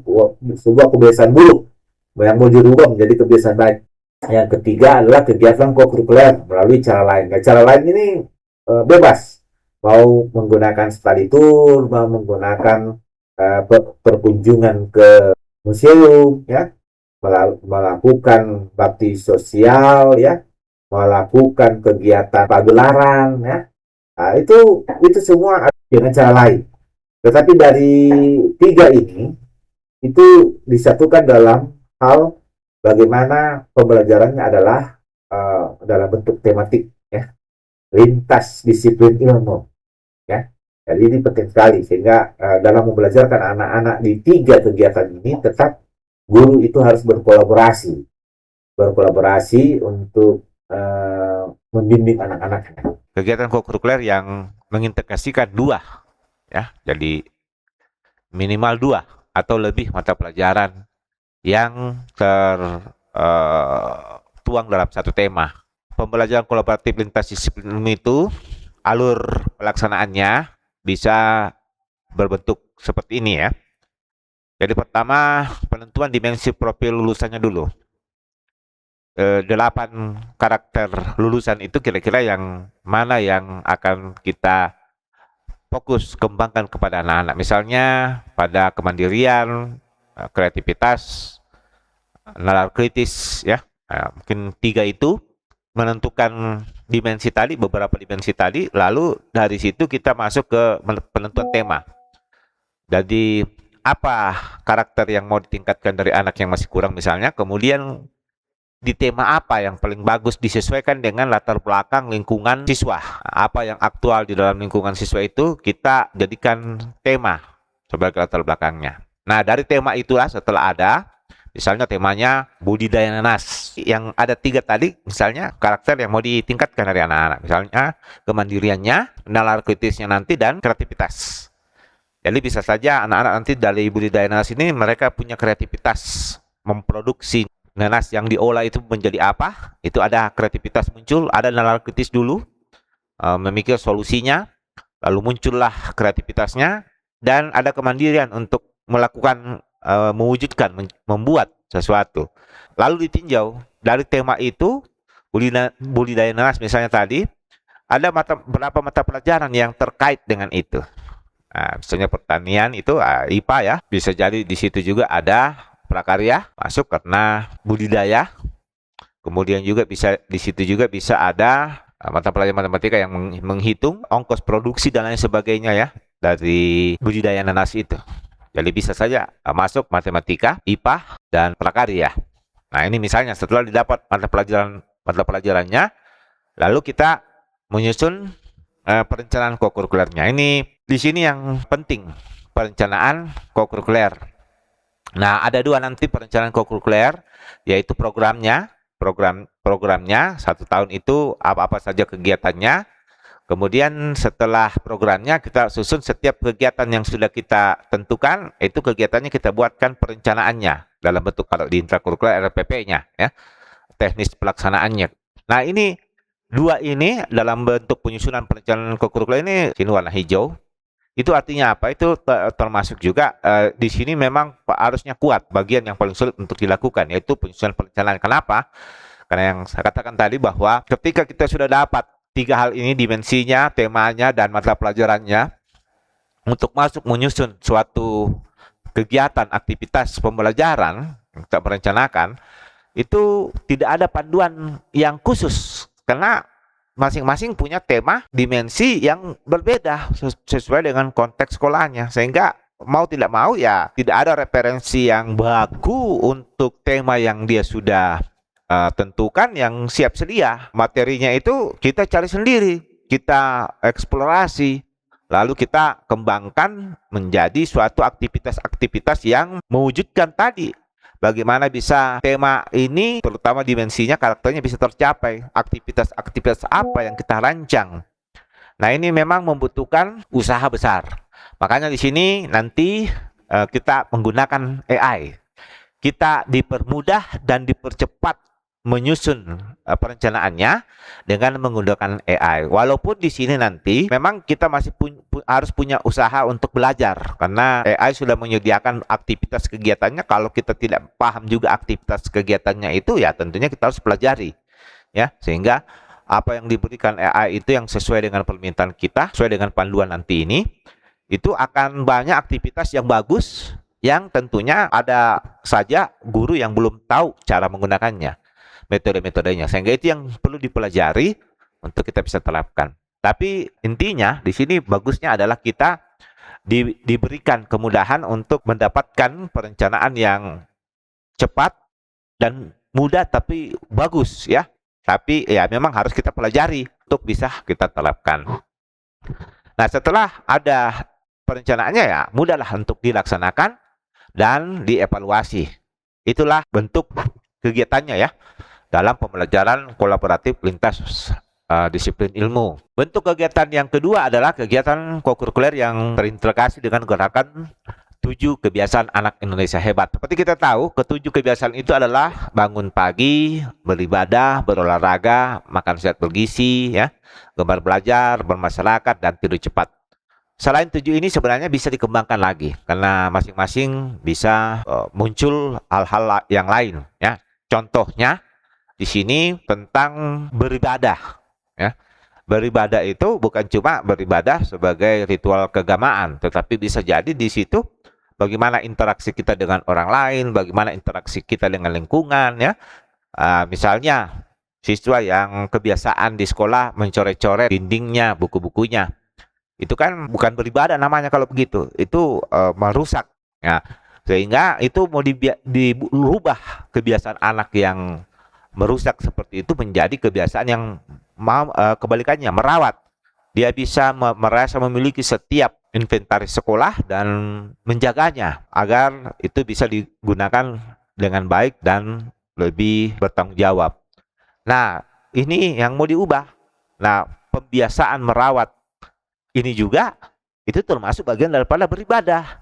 sebuah kebiasaan buruk yang mau dirubah menjadi kebiasaan baik. Yang ketiga adalah kegiatan co-curricular melalui cara lain. Nah, cara lain ini bebas, mau menggunakan study tour, mau menggunakan perkunjungan ke museum ya, melakukan bakti sosial ya, melakukan kegiatan pagelaran ya. Nah, itu semua dengan cara lain. Tetapi dari 3 ini itu disatukan dalam hal bagaimana pembelajarannya adalah dalam bentuk tematik ya, lintas disiplin ilmu ya. Jadi ini penting sekali, sehingga dalam membelajarkan anak-anak di 3 kegiatan ini, tetap guru itu harus berkolaborasi untuk membimbing anak-anaknya. Kegiatan co-curricular yang mengintegrasikan 2 ya, jadi minimal 2 atau lebih mata pelajaran yang tertuang dalam satu tema. Pembelajaran kolaboratif lintas disiplin ilmu itu alur pelaksanaannya bisa berbentuk seperti ini ya. Jadi pertama, penentuan dimensi profil lulusannya dulu. 8 karakter lulusan itu kira-kira yang mana yang akan kita fokus kembangkan kepada anak-anak. Misalnya pada kemandirian, kreativitas, nalar kritis ya. Mungkin 3 itu menentukan dimensi tadi, beberapa dimensi tadi, lalu dari situ kita masuk ke penentuan tema. Jadi apa karakter yang mau ditingkatkan dari anak yang masih kurang misalnya, kemudian di tema apa yang paling bagus disesuaikan dengan latar belakang lingkungan siswa. Apa yang aktual di dalam lingkungan siswa itu kita jadikan tema sebagai latar belakangnya. Nah, dari tema itulah setelah ada, misalnya temanya budidaya nanas, yang ada 3 tadi, misalnya karakter yang mau ditingkatkan dari anak-anak, misalnya kemandiriannya, nalar kritisnya nanti, dan kreativitas. Jadi bisa saja anak-anak nanti dari budidaya nanas ini mereka punya kreativitas memproduksi nanas yang diolah itu menjadi apa, itu ada kreativitas muncul, ada nalar kritis dulu, memikir solusinya, lalu muncullah kreativitasnya, dan ada kemandirian untuk melakukan, mewujudkan, membuat sesuatu. Lalu ditinjau dari tema itu, budidaya nanas misalnya tadi, ada berapa mata pelajaran yang terkait dengan itu. Nah, misalnya pertanian itu IPA ya, bisa jadi di situ juga ada prakarya masuk karena budidaya. Kemudian juga bisa di situ juga bisa ada mata pelajaran matematika yang menghitung ongkos produksi dan lain sebagainya ya dari budidaya nanas itu. Jadi bisa saja masuk matematika, IPA, dan prakarya. Nah, ini misalnya setelah didapat mata pelajarannya, lalu kita menyusun perencanaan kokurikulernya. Ini di sini yang penting, perencanaan kokurikuler. Nah, ada 2 nanti perencanaan kokurikuler, yaitu programnya 1 tahun itu apa-apa saja kegiatannya. Kemudian setelah programnya kita susun setiap kegiatan yang sudah kita tentukan, itu kegiatannya kita buatkan perencanaannya dalam bentuk kalau di intrakurikuler RPP-nya ya, teknis pelaksanaannya. Nah, ini 2 ini dalam bentuk penyusunan perencanaan kokurikuler ini warna hijau. Itu artinya apa? Itu termasuk juga di sini memang harusnya kuat bagian yang paling sulit untuk dilakukan, yaitu penyusunan perencanaan. Kenapa? Karena yang saya katakan tadi bahwa ketika kita sudah dapat 3 hal ini, dimensinya, temanya, dan mata pelajarannya, untuk masuk menyusun suatu kegiatan, aktivitas pembelajaran yang kita merencanakan, itu tidak ada panduan yang khusus. Karena masing-masing punya tema, dimensi yang berbeda sesuai dengan konteks sekolahnya, sehingga mau tidak mau ya tidak ada referensi yang baku untuk tema yang dia sudah tentukan yang siap sedia. Materinya itu kita cari sendiri, kita eksplorasi, lalu kita kembangkan menjadi suatu aktivitas-aktivitas yang mewujudkan tadi. Bagaimana bisa tema ini, terutama dimensinya, karakternya bisa tercapai. Aktivitas-aktivitas apa yang kita rancang. Nah, ini memang membutuhkan usaha besar. Makanya di sini nanti kita menggunakan AI. Kita dipermudah dan dipercepat menyusun perencanaannya dengan menggunakan AI. Walaupun di sini nanti memang kita masih harus punya usaha untuk belajar, karena AI sudah menyediakan aktivitas kegiatannya. Kalau kita tidak paham juga aktivitas kegiatannya itu, ya tentunya kita harus pelajari ya, sehingga apa yang diberikan AI itu yang sesuai dengan permintaan kita, sesuai dengan panduan nanti ini, itu akan banyak aktivitas yang bagus, yang tentunya ada saja guru yang belum tahu cara menggunakannya, metode-metodenya, sehingga itu yang perlu dipelajari untuk kita bisa terapkan. Tapi intinya di sini bagusnya adalah kita diberikan kemudahan untuk mendapatkan perencanaan yang cepat dan mudah tapi bagus ya. Tapi ya memang harus kita pelajari untuk bisa kita terapkan. Nah, setelah ada perencanaannya ya mudahlah untuk dilaksanakan dan dievaluasi. Itulah bentuk kegiatannya ya dalam pembelajaran kolaboratif lintas disiplin ilmu. Bentuk kegiatan yang kedua adalah kegiatan kokurikuler yang terintegrasi dengan gerakan 7 kebiasaan anak Indonesia hebat. Seperti kita tahu, ke-7 kebiasaan itu adalah bangun pagi, beribadah, berolahraga, makan sehat bergizi, ya, gemar belajar, bermasyarakat, dan tidur cepat. Selain 7 ini sebenarnya bisa dikembangkan lagi, karena masing-masing bisa muncul hal-hal yang lain. Ya. Contohnya, di sini tentang beribadah ya. Beribadah itu bukan cuma beribadah sebagai ritual keagamaan, tetapi bisa jadi di situ bagaimana interaksi kita dengan orang lain, bagaimana interaksi kita dengan lingkungan ya. Misalnya siswa yang kebiasaan di sekolah mencoret-coret dindingnya, buku-bukunya, itu kan bukan beribadah namanya kalau begitu, itu merusak ya. Sehingga itu mau dirubah kebiasaan anak yang merusak seperti itu menjadi kebiasaan yang kebalikannya, merawat. dia bisa merasa memiliki setiap inventaris sekolah dan menjaganya agar itu bisa digunakan dengan baik dan lebih bertanggung jawab. Nah, ini yang mau diubah. Nah, pembiasaan merawat ini juga itu termasuk bagian daripada beribadah.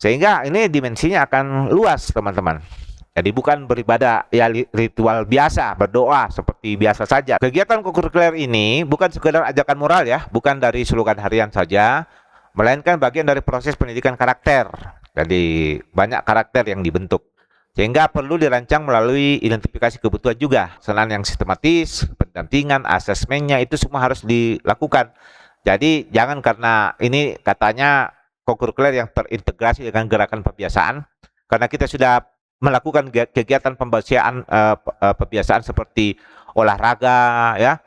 Sehingga ini dimensinya akan luas, teman-teman. Jadi bukan beribadah ya ritual biasa, berdoa seperti biasa saja. Kegiatan kokurikuler ini bukan sekedar ajakan moral ya, bukan dari slogan harian saja, melainkan bagian dari proses pendidikan karakter. Jadi banyak karakter yang dibentuk. Sehingga perlu dirancang melalui identifikasi kebutuhan juga. Selain yang sistematis, pendampingan, asesmennya itu semua harus dilakukan. Jadi jangan karena ini katanya kokurikuler yang terintegrasi dengan gerakan pembiasaan, karena kita sudah melakukan kegiatan pembiasaan seperti olahraga ya,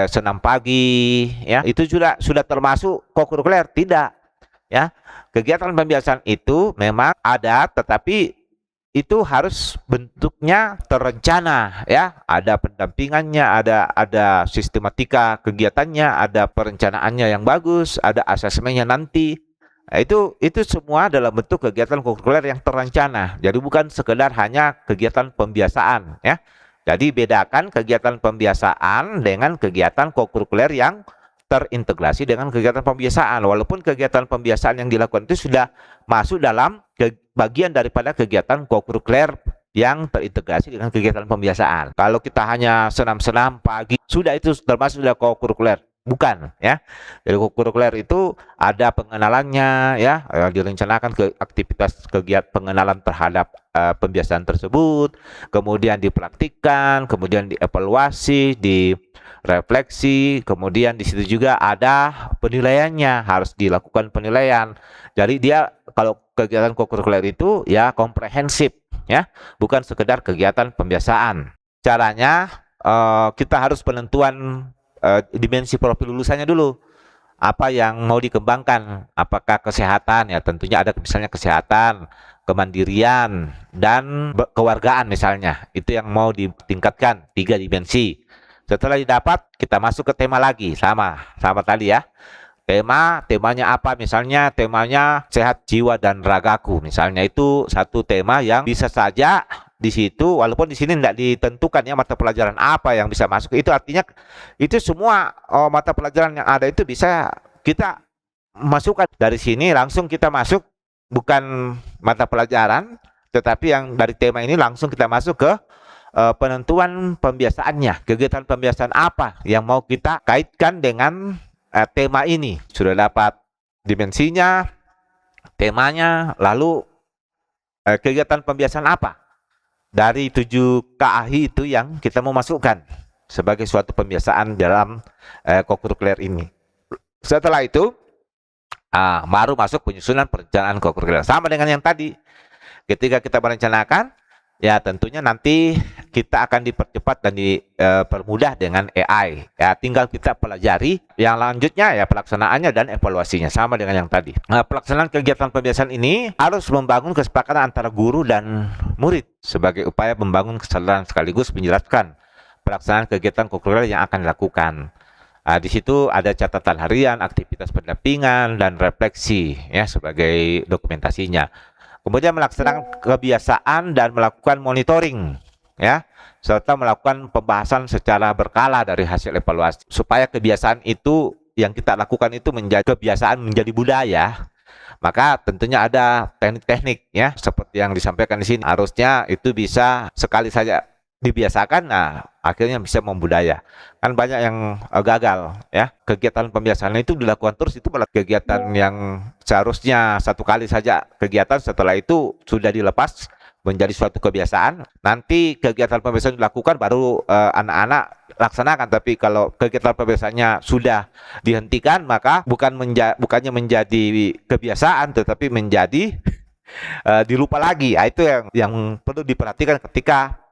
senam pagi ya, itu sudah termasuk kokurikuler. Tidak ya, kegiatan pembiasaan itu memang ada, tetapi itu harus bentuknya terencana ya, ada pendampingannya, ada sistematika kegiatannya, ada perencanaannya yang bagus, ada asesmennya nanti. Nah, itu semua dalam bentuk kegiatan kokurikuler yang terencana. Jadi bukan sekedar hanya kegiatan pembiasaan ya. Jadi bedakan kegiatan pembiasaan dengan kegiatan kokurikuler yang terintegrasi dengan kegiatan pembiasaan. Walaupun kegiatan pembiasaan yang dilakukan itu sudah masuk dalam bagian daripada kegiatan kokurikuler yang terintegrasi dengan kegiatan pembiasaan. Kalau kita hanya senam-senam pagi, sudah itu termasuk sudah kokurikuler. Bukan ya. Jadi kokurikuler itu ada pengenalannya ya, direncanakan ke aktivitas kegiatan pengenalan terhadap pembiasaan tersebut, kemudian dipraktikkan, kemudian dievaluasi, direfleksi, kemudian di situ juga ada penilaiannya, harus dilakukan penilaian. Jadi dia kalau kegiatan kokurikuler itu ya komprehensif ya, bukan sekedar kegiatan pembiasaan. Caranya kita harus penentuan dimensi profil lulusannya dulu. Apa yang mau dikembangkan? Apakah kesehatan ya, tentunya ada misalnya kesehatan, kemandirian, dan kewargaan misalnya. Itu yang mau ditingkatkan, 3 dimensi. Setelah didapat, kita masuk ke tema lagi, sama tadi ya. Temanya apa? Misalnya temanya sehat jiwa dan ragaku. Misalnya itu satu tema yang bisa saja di situ, walaupun di sini tidak ditentukan ya mata pelajaran apa yang bisa masuk. Itu artinya itu semua mata pelajaran yang ada itu bisa kita masukkan dari sini, langsung kita masuk, bukan mata pelajaran, tetapi yang dari tema ini langsung kita masuk ke penentuan pembiasaannya. Kegiatan pembiasaan apa yang mau kita kaitkan dengan tema ini. Sudah dapat dimensinya, temanya, lalu kegiatan pembiasaan apa dari 7 KAHI itu yang kita mau masukkan sebagai suatu pembiasaan dalam kokurikuler ini. Setelah itu baru masuk penyusunan perencanaan kokurikuler. Sama dengan yang tadi, ketika kita merencanakan, ya tentunya nanti kita akan dipercepat dan dipermudah dengan AI. Ya tinggal kita pelajari. Yang lanjutnya ya pelaksanaannya dan evaluasinya, sama dengan yang tadi. Pelaksanaan kegiatan pembiasaan ini harus membangun kesepakatan antara guru dan murid sebagai upaya membangun kesadaran sekaligus menjelaskan pelaksanaan kegiatan kokurikuler yang akan dilakukan. Di situ ada catatan harian, aktivitas pendampingan, dan refleksi ya sebagai dokumentasinya. Kemudian melaksanakan kebiasaan dan melakukan monitoring ya, serta melakukan pembahasan secara berkala dari hasil evaluasi supaya kebiasaan itu yang kita lakukan itu menjadi kebiasaan, menjadi budaya. Maka tentunya ada teknik-teknik ya seperti yang disampaikan di sini. Harusnya itu bisa sekali saja dibiasakan, nah akhirnya bisa membudaya. Kan banyak yang gagal ya. Kegiatan pembiasaan itu dilakukan terus, itu malah kegiatan yang seharusnya satu kali saja kegiatan, setelah itu sudah dilepas menjadi suatu kebiasaan. Nanti kegiatan pembiasaan dilakukan baru anak-anak laksanakan, tapi kalau kegiatan pembiasaannya sudah dihentikan, maka bukannya menjadi kebiasaan tetapi menjadi dilupa lagi. Itu yang perlu diperhatikan ketika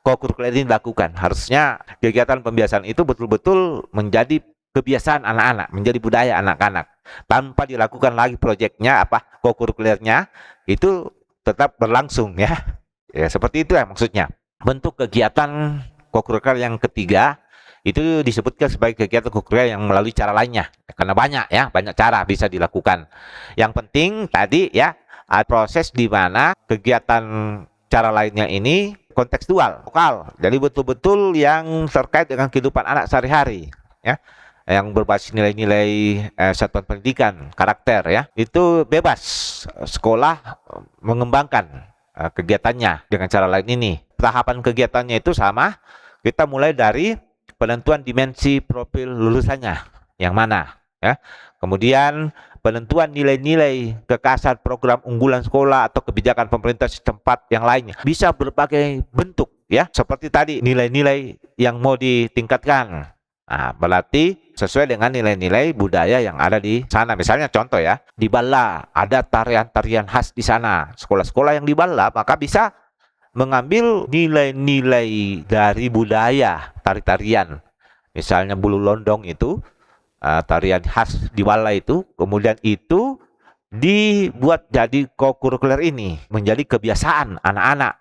kokurikuler ini dilakukan. Harusnya kegiatan pembiasaan itu betul-betul menjadi kebiasaan anak-anak, menjadi budaya anak-anak. Tanpa dilakukan lagi proyeknya kokurikulernya, itu tetap berlangsung ya. Ya seperti itu ya maksudnya. Bentuk kegiatan kokurikuler yang ketiga Itu disebutkan sebagai kegiatan kokurikuler yang melalui cara lainnya. Karena banyak ya, banyak cara bisa dilakukan. Yang penting tadi ya, ada proses di mana kegiatan cara lainnya ini kontekstual, lokal. Jadi betul-betul yang terkait dengan kehidupan anak sehari-hari ya. Yang berbasis nilai-nilai satuan pendidikan, karakter ya. Itu bebas sekolah mengembangkan kegiatannya dengan cara lain ini. Tahapan kegiatannya itu sama. Kita mulai dari penentuan dimensi profil lulusannya yang mana ya. Kemudian penentuan nilai-nilai kekhasan program unggulan sekolah atau kebijakan pemerintah setempat yang lainnya. Bisa berbagai bentuk ya. Seperti tadi nilai-nilai yang mau ditingkatkan. Nah, berarti sesuai dengan nilai-nilai budaya yang ada di sana. Misalnya contoh ya, di Bala ada tarian-tarian khas di sana. Sekolah-sekolah yang di Bala maka bisa mengambil nilai-nilai dari budaya tari-tarian. Misalnya bulu londong itu tarian khas di Bala itu, kemudian itu dibuat jadi kokurikuler ini menjadi kebiasaan anak-anak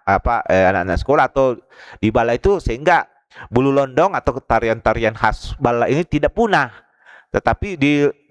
anak-anak sekolah atau di Bala itu, sehingga bulu londong atau tarian-tarian khas Bala ini tidak punah, tetapi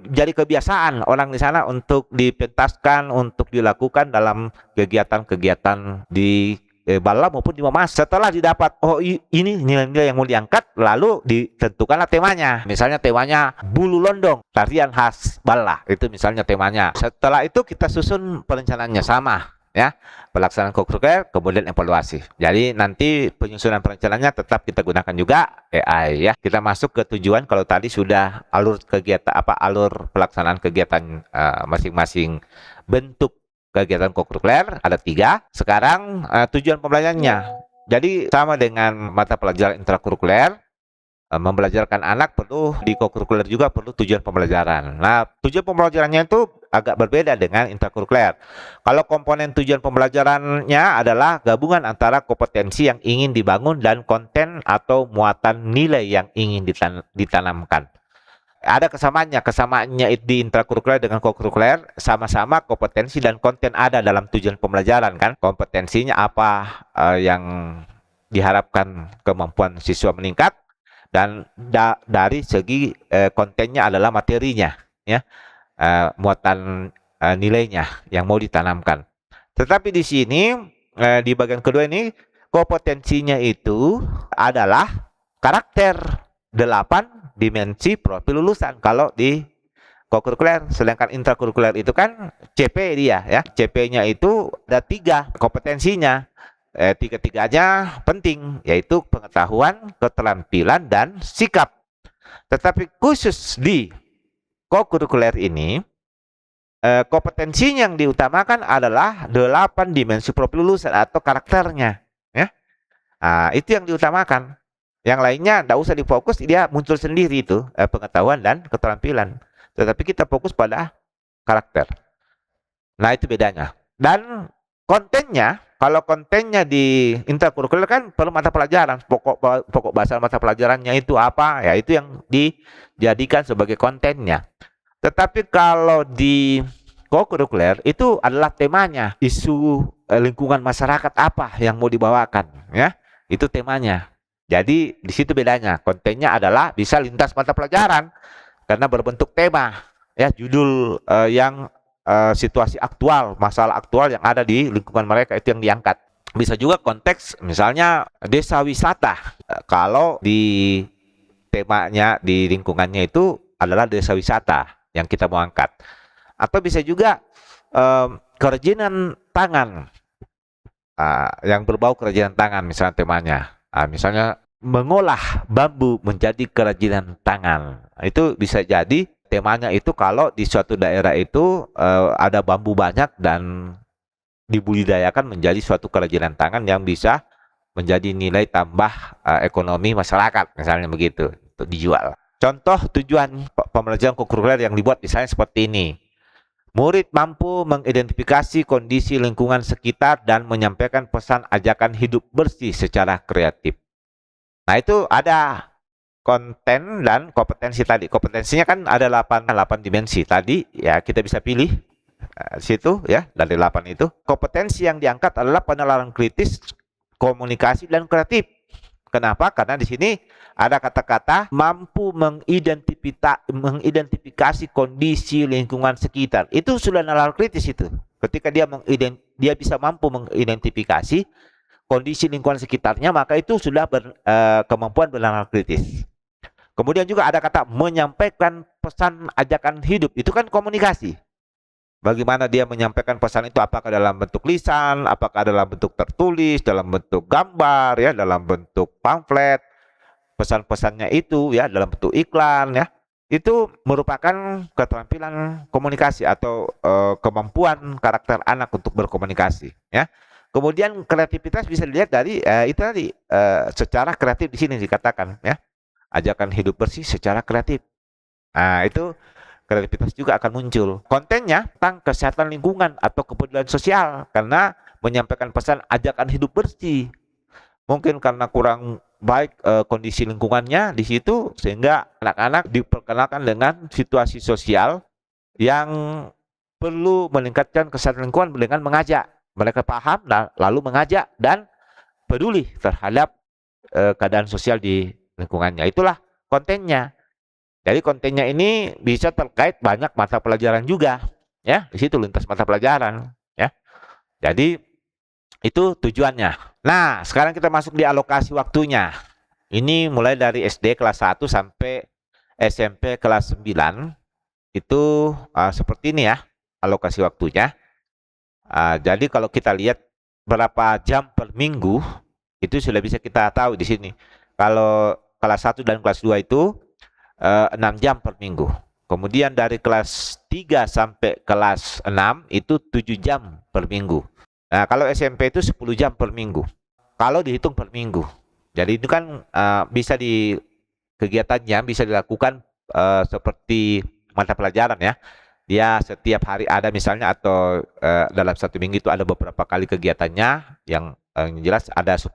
jadi kebiasaan orang di sana untuk dipentaskan, untuk dilakukan dalam kegiatan-kegiatan di Bala maupun di Momas. Setelah didapat, oh ini nilai-nilai yang mau diangkat, lalu ditentukanlah temanya. Misalnya temanya bulu londong, tarian khas Bala, itu misalnya temanya. Setelah itu kita susun perencanaannya sama ya, pelaksanaan kokurikuler, kemudian evaluasi. Jadi nanti penyusunan perencanaannya tetap kita gunakan juga AI ya. Kita masuk ke tujuan. Kalau tadi sudah alur kegiatan alur pelaksanaan kegiatan masing-masing bentuk kegiatan kokurikuler ada 3. Sekarang tujuan pembelajarannya. Jadi sama dengan mata pelajaran intrakurikuler, membelajarkan anak perlu di kokurikuler juga perlu tujuan pembelajaran. Nah, tujuan pembelajarannya itu agak berbeda dengan intrakurikuler. Kalau komponen tujuan pembelajarannya adalah gabungan antara kompetensi yang ingin dibangun dan konten atau muatan nilai yang ingin ditanamkan. Ada kesamaannya di intrakurikuler dengan kokurikuler, sama-sama kompetensi dan konten ada dalam tujuan pembelajaran kan. Kompetensinya apa yang diharapkan kemampuan siswa meningkat, dan dari segi kontennya adalah materinya ya, muatan nilainya yang mau ditanamkan. Tetapi di sini di bagian kedua ini kompetensinya itu adalah karakter 8 dimensi profil lulusan kalau di kokurikuler. Sedangkan intrakurikuler itu kan CP dia ya. CP-nya itu ada 3 kompetensinya. Tiga-tiganya penting, yaitu pengetahuan, keterampilan, dan sikap. Tetapi khusus di kokurikuler ini, kompetensinya yang diutamakan adalah 8 dimensi profil lulusan atau karakternya ya. Nah, itu yang diutamakan. Yang lainnya tidak usah difokus, dia muncul sendiri itu pengetahuan dan keterampilan. Tetapi kita fokus pada karakter. Nah, itu bedanya. Dan kontennya, kalau kontennya di intrakurikuler kan per mata pelajaran, pokok bahasa mata pelajarannya itu apa, ya itu yang dijadikan sebagai kontennya. Tetapi kalau di kokurikuler itu adalah temanya, isu lingkungan masyarakat apa yang mau dibawakan, ya itu temanya. Jadi di situ bedanya. Kontennya adalah bisa lintas mata pelajaran karena berbentuk tema, ya judul yang situasi aktual, masalah aktual yang ada di lingkungan mereka itu yang diangkat. Bisa juga konteks misalnya desa wisata. Kalau di temanya di lingkungannya itu adalah desa wisata yang kita mau angkat. Atau bisa juga kerajinan tangan. Yang berbau kerajinan tangan misalnya temanya. Misalnya mengolah bambu menjadi kerajinan tangan. Itu bisa jadi temanya itu kalau di suatu daerah itu ada bambu banyak dan dibudidayakan menjadi suatu kerajinan tangan yang bisa menjadi nilai tambah ekonomi masyarakat, misalnya begitu, untuk dijual. Contoh tujuan pembelajaran kokurikuler yang dibuat misalnya seperti ini. Murid mampu mengidentifikasi kondisi lingkungan sekitar dan menyampaikan pesan ajakan hidup bersih secara kreatif. Nah, itu ada konten dan kompetensi tadi. Kompetensinya kan ada 8 dimensi. Tadi ya kita bisa pilih situ ya dari 8 itu. Kompetensi yang diangkat adalah penalaran kritis, komunikasi dan kreatif. Kenapa? Karena di sini ada kata-kata mampu mengidentifikasi kondisi lingkungan sekitar. Itu sudah nalar kritis itu. Ketika dia bisa mampu mengidentifikasi kondisi lingkungan sekitarnya, maka itu sudah kemampuan bernalar kritis. Kemudian juga ada kata menyampaikan pesan ajakan hidup. Itu kan komunikasi. Bagaimana dia menyampaikan pesan itu, apakah dalam bentuk lisan, apakah dalam bentuk tertulis, dalam bentuk gambar, ya, dalam bentuk pamflet, pesan-pesannya itu ya dalam bentuk iklan, ya. Itu merupakan keterampilan komunikasi atau kemampuan karakter anak untuk berkomunikasi, ya. Kemudian kreativitas bisa dilihat dari itu tadi, secara kreatif di sini dikatakan, ya. Ajakan hidup bersih secara kreatif. Nah, itu kreativitas juga akan muncul. Kontennya tentang kesehatan lingkungan atau kepedulian sosial karena menyampaikan pesan ajakan hidup bersih. Mungkin karena kurang baik kondisi lingkungannya di situ sehingga anak-anak diperkenalkan dengan situasi sosial yang perlu meningkatkan kesehatan lingkungan dengan mengajak. Mereka paham lalu mengajak dan peduli terhadap keadaan sosial di lingkungannya. Itulah kontennya. Jadi kontennya ini bisa terkait banyak mata pelajaran juga, ya. Di situ lintas mata pelajaran, ya. Jadi itu tujuannya. Nah, sekarang kita masuk di alokasi waktunya. Ini mulai dari SD kelas 1 sampai SMP kelas 9. Itu seperti ini ya, alokasi waktunya. Jadi kalau kita lihat berapa jam per minggu, itu sudah bisa kita tahu di sini. Kalau kelas 1 dan kelas 2 itu 6 jam per minggu. Kemudian dari kelas 3 sampai kelas 6 itu 7 jam per minggu. Nah, kalau SMP itu 10 jam per minggu. Kalau dihitung per minggu. Jadi itu kan bisa kegiatannya bisa dilakukan seperti mata pelajaran ya. Dia setiap hari ada misalnya atau dalam satu minggu itu ada beberapa kali kegiatannya yang jelas ada 10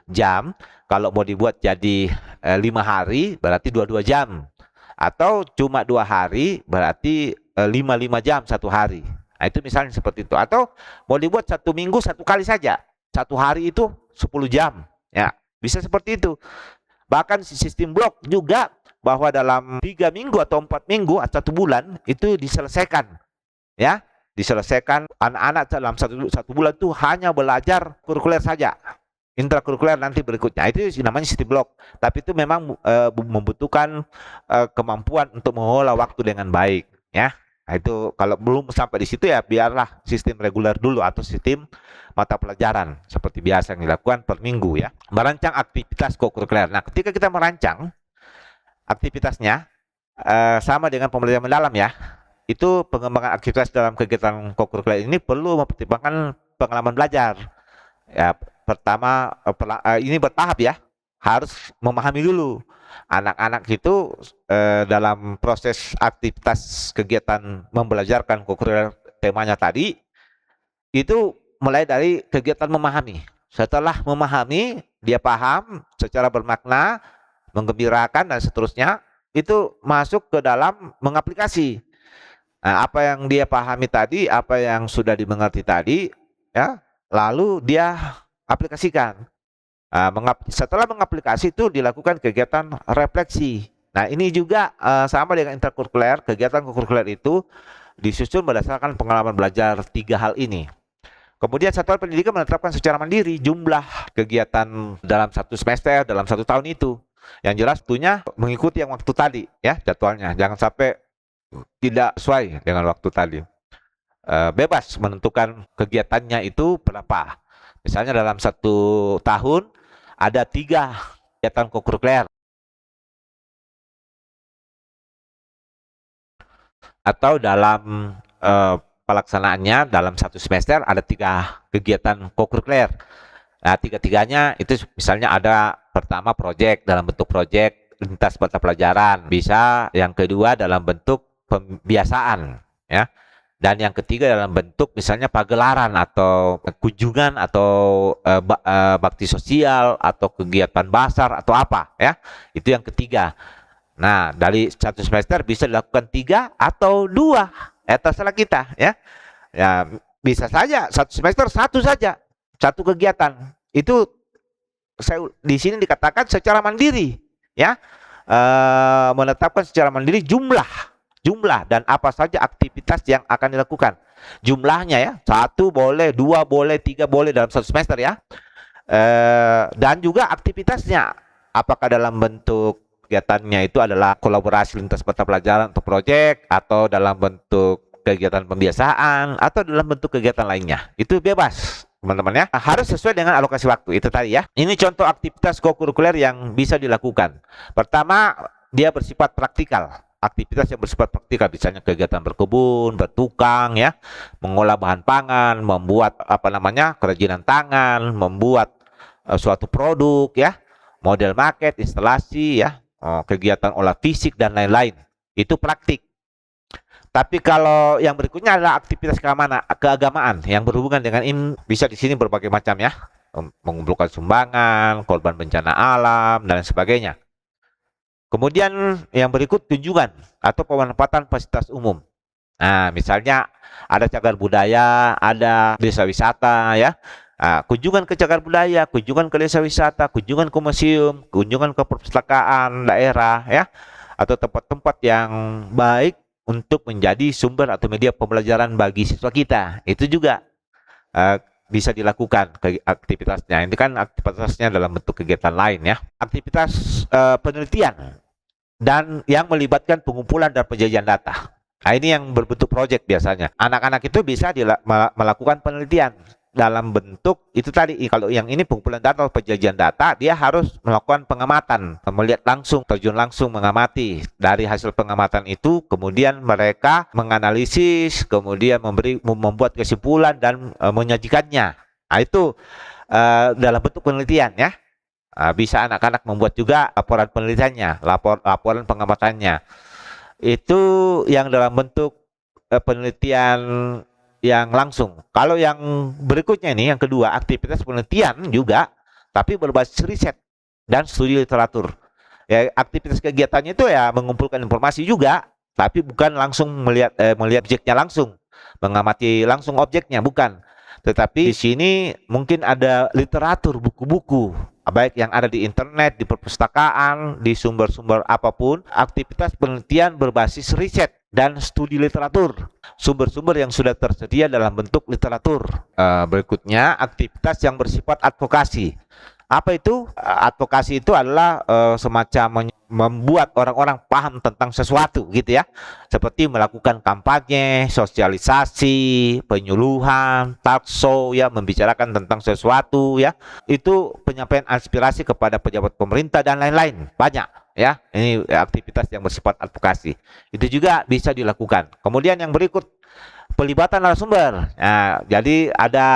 jam. Kalau mau dibuat jadi 5 hari berarti 22 jam. Atau cuma 2 hari berarti 5 jam satu hari. Nah, itu misalnya seperti itu. Atau mau dibuat satu minggu satu kali saja. Satu hari itu 10 jam. Ya, bisa seperti itu. Bahkan sistem blok juga bahwa dalam 3 minggu atau 4 minggu atau 1 bulan itu diselesaikan. Ya, diselesaikan anak-anak dalam satu bulan itu hanya belajar kurikuler saja. Intrakurikuler nanti berikutnya itu namanya sistem blok. Tapi itu memang membutuhkan kemampuan untuk mengelola waktu dengan baik, ya. Nah, itu kalau belum sampai di situ ya biarlah sistem reguler dulu atau sistem mata pelajaran seperti biasa yang dilakukan per minggu ya. Merancang aktivitas kokurikuler. Nah, ketika kita merancang aktivitasnya sama dengan pembelajaran mendalam ya. Itu pengembangan aktivitas dalam kegiatan kokurikuler ini perlu mempertimbangkan pengalaman belajar. Ya, pertama ini bertahap ya, harus memahami dulu anak-anak itu dalam proses aktivitas kegiatan membelajarkan kokurikuler temanya tadi itu mulai dari kegiatan memahami. Setelah memahami, dia paham secara bermakna, menggembirakan dan seterusnya, itu masuk ke dalam mengaplikasi. Nah, apa yang dia pahami tadi, apa yang sudah dimengerti tadi, ya, lalu dia aplikasikan. Setelah mengaplikasi itu dilakukan kegiatan refleksi. Nah, ini juga sama dengan interkurikuler. Kegiatan kurikuler itu disusun berdasarkan pengalaman belajar 3 hal ini. Kemudian satuan pendidikan menetapkan secara mandiri jumlah kegiatan dalam 1 semester, dalam 1 tahun itu. Yang jelas tentunya mengikuti yang waktu tadi, ya, jadwalnya. Jangan sampai tidak sesuai dengan waktu tadi. Bebas menentukan kegiatannya itu berapa. Misalnya dalam 1 tahun ada 3 kegiatan kokurikuler. Atau dalam pelaksanaannya dalam 1 semester ada 3 kegiatan kokurikuler. Nah, 3-tiganya itu misalnya ada pertama proyek dalam bentuk proyek lintas mata pelajaran. Bisa yang kedua dalam bentuk pembiasaan, ya. Dan yang ketiga dalam bentuk misalnya pagelaran atau kunjungan atau bakti sosial atau kegiatan basar atau apa, ya. Itu yang ketiga. Nah, dari 1 semester bisa dilakukan 3 atau 2. Terserah kita, ya. Ya, bisa saja 1 semester 1 saja, 1 kegiatan. Itu di sini dikatakan secara mandiri, ya, menetapkan secara mandiri jumlah dan apa saja aktivitas yang akan dilakukan. Jumlahnya ya, 1 boleh, 2 boleh, 3 boleh dalam satu semester ya. Dan juga aktivitasnya, apakah dalam bentuk kegiatannya itu adalah kolaborasi lintas mata pelajaran atau proyek, atau dalam bentuk kegiatan pembiasaan, atau dalam bentuk kegiatan lainnya. Itu bebas teman-teman ya, harus sesuai dengan alokasi waktu itu tadi ya. Ini contoh aktivitas kokurikuler yang bisa dilakukan. Pertama, dia bersifat praktikal. Aktivitas yang bersifat praktikal, misalnya kegiatan berkebun, bertukang ya, mengolah bahan pangan, membuat kerajinan tangan, membuat suatu produk ya, model market, instalasi ya, kegiatan olah fisik dan lain-lain. Itu praktik. Tapi kalau yang berikutnya adalah aktivitas keagamaan yang berhubungan dengan ini, bisa di sini berbagai macam ya, mengumpulkan sumbangan, korban bencana alam dan lain sebagainya. Kemudian yang berikut kunjungan atau pemanfaatan fasilitas umum. Nah, misalnya ada cagar budaya, ada desa wisata ya. Kunjungan ke cagar budaya, kunjungan ke desa wisata, kunjungan ke museum, kunjungan ke perpustakaan daerah ya, atau tempat-tempat yang baik untuk menjadi sumber atau media pembelajaran bagi siswa kita. Itu juga bisa dilakukan aktivitasnya. Ini kan aktivitasnya dalam bentuk kegiatan lain ya. Aktivitas penelitian dan yang melibatkan pengumpulan dan penjajian data. Nah, ini yang berbentuk proyek biasanya. Anak-anak itu bisa melakukan penelitian dalam bentuk itu tadi. Kalau yang ini pengumpulan data atau penjajian data, dia harus melakukan pengamatan, melihat langsung, terjun langsung mengamati. Dari hasil pengamatan itu kemudian mereka menganalisis, kemudian membuat kesimpulan dan menyajikannya. Nah, itu dalam bentuk penelitian ya. Bisa anak-anak membuat juga laporan penelitiannya, laporan pengamatannya. Itu yang dalam bentuk penelitian yang langsung. Kalau yang berikutnya ini, yang kedua, aktivitas penelitian juga, tapi berbasis riset dan studi literatur. Ya, aktivitas kegiatannya itu ya mengumpulkan informasi juga, tapi bukan langsung melihat objeknya langsung, mengamati langsung objeknya, bukan. Tetapi di sini mungkin ada literatur, buku-buku, baik yang ada di internet, di perpustakaan, di sumber-sumber apapun, aktivitas penelitian berbasis riset dan studi literatur, sumber-sumber yang sudah tersedia dalam bentuk literatur. Berikutnya, aktivitas yang bersifat advokasi. Apa itu? Advokasi itu adalah semacam membuat orang-orang paham tentang sesuatu gitu ya. Seperti melakukan kampanye, sosialisasi, penyuluhan, talk show ya, membicarakan tentang sesuatu ya. Itu penyampaian aspirasi kepada pejabat pemerintah dan lain-lain. Banyak ya. Ini aktivitas yang bersifat advokasi. Itu juga bisa dilakukan. Kemudian yang berikut, pelibatan narasumber. Nah, jadi ada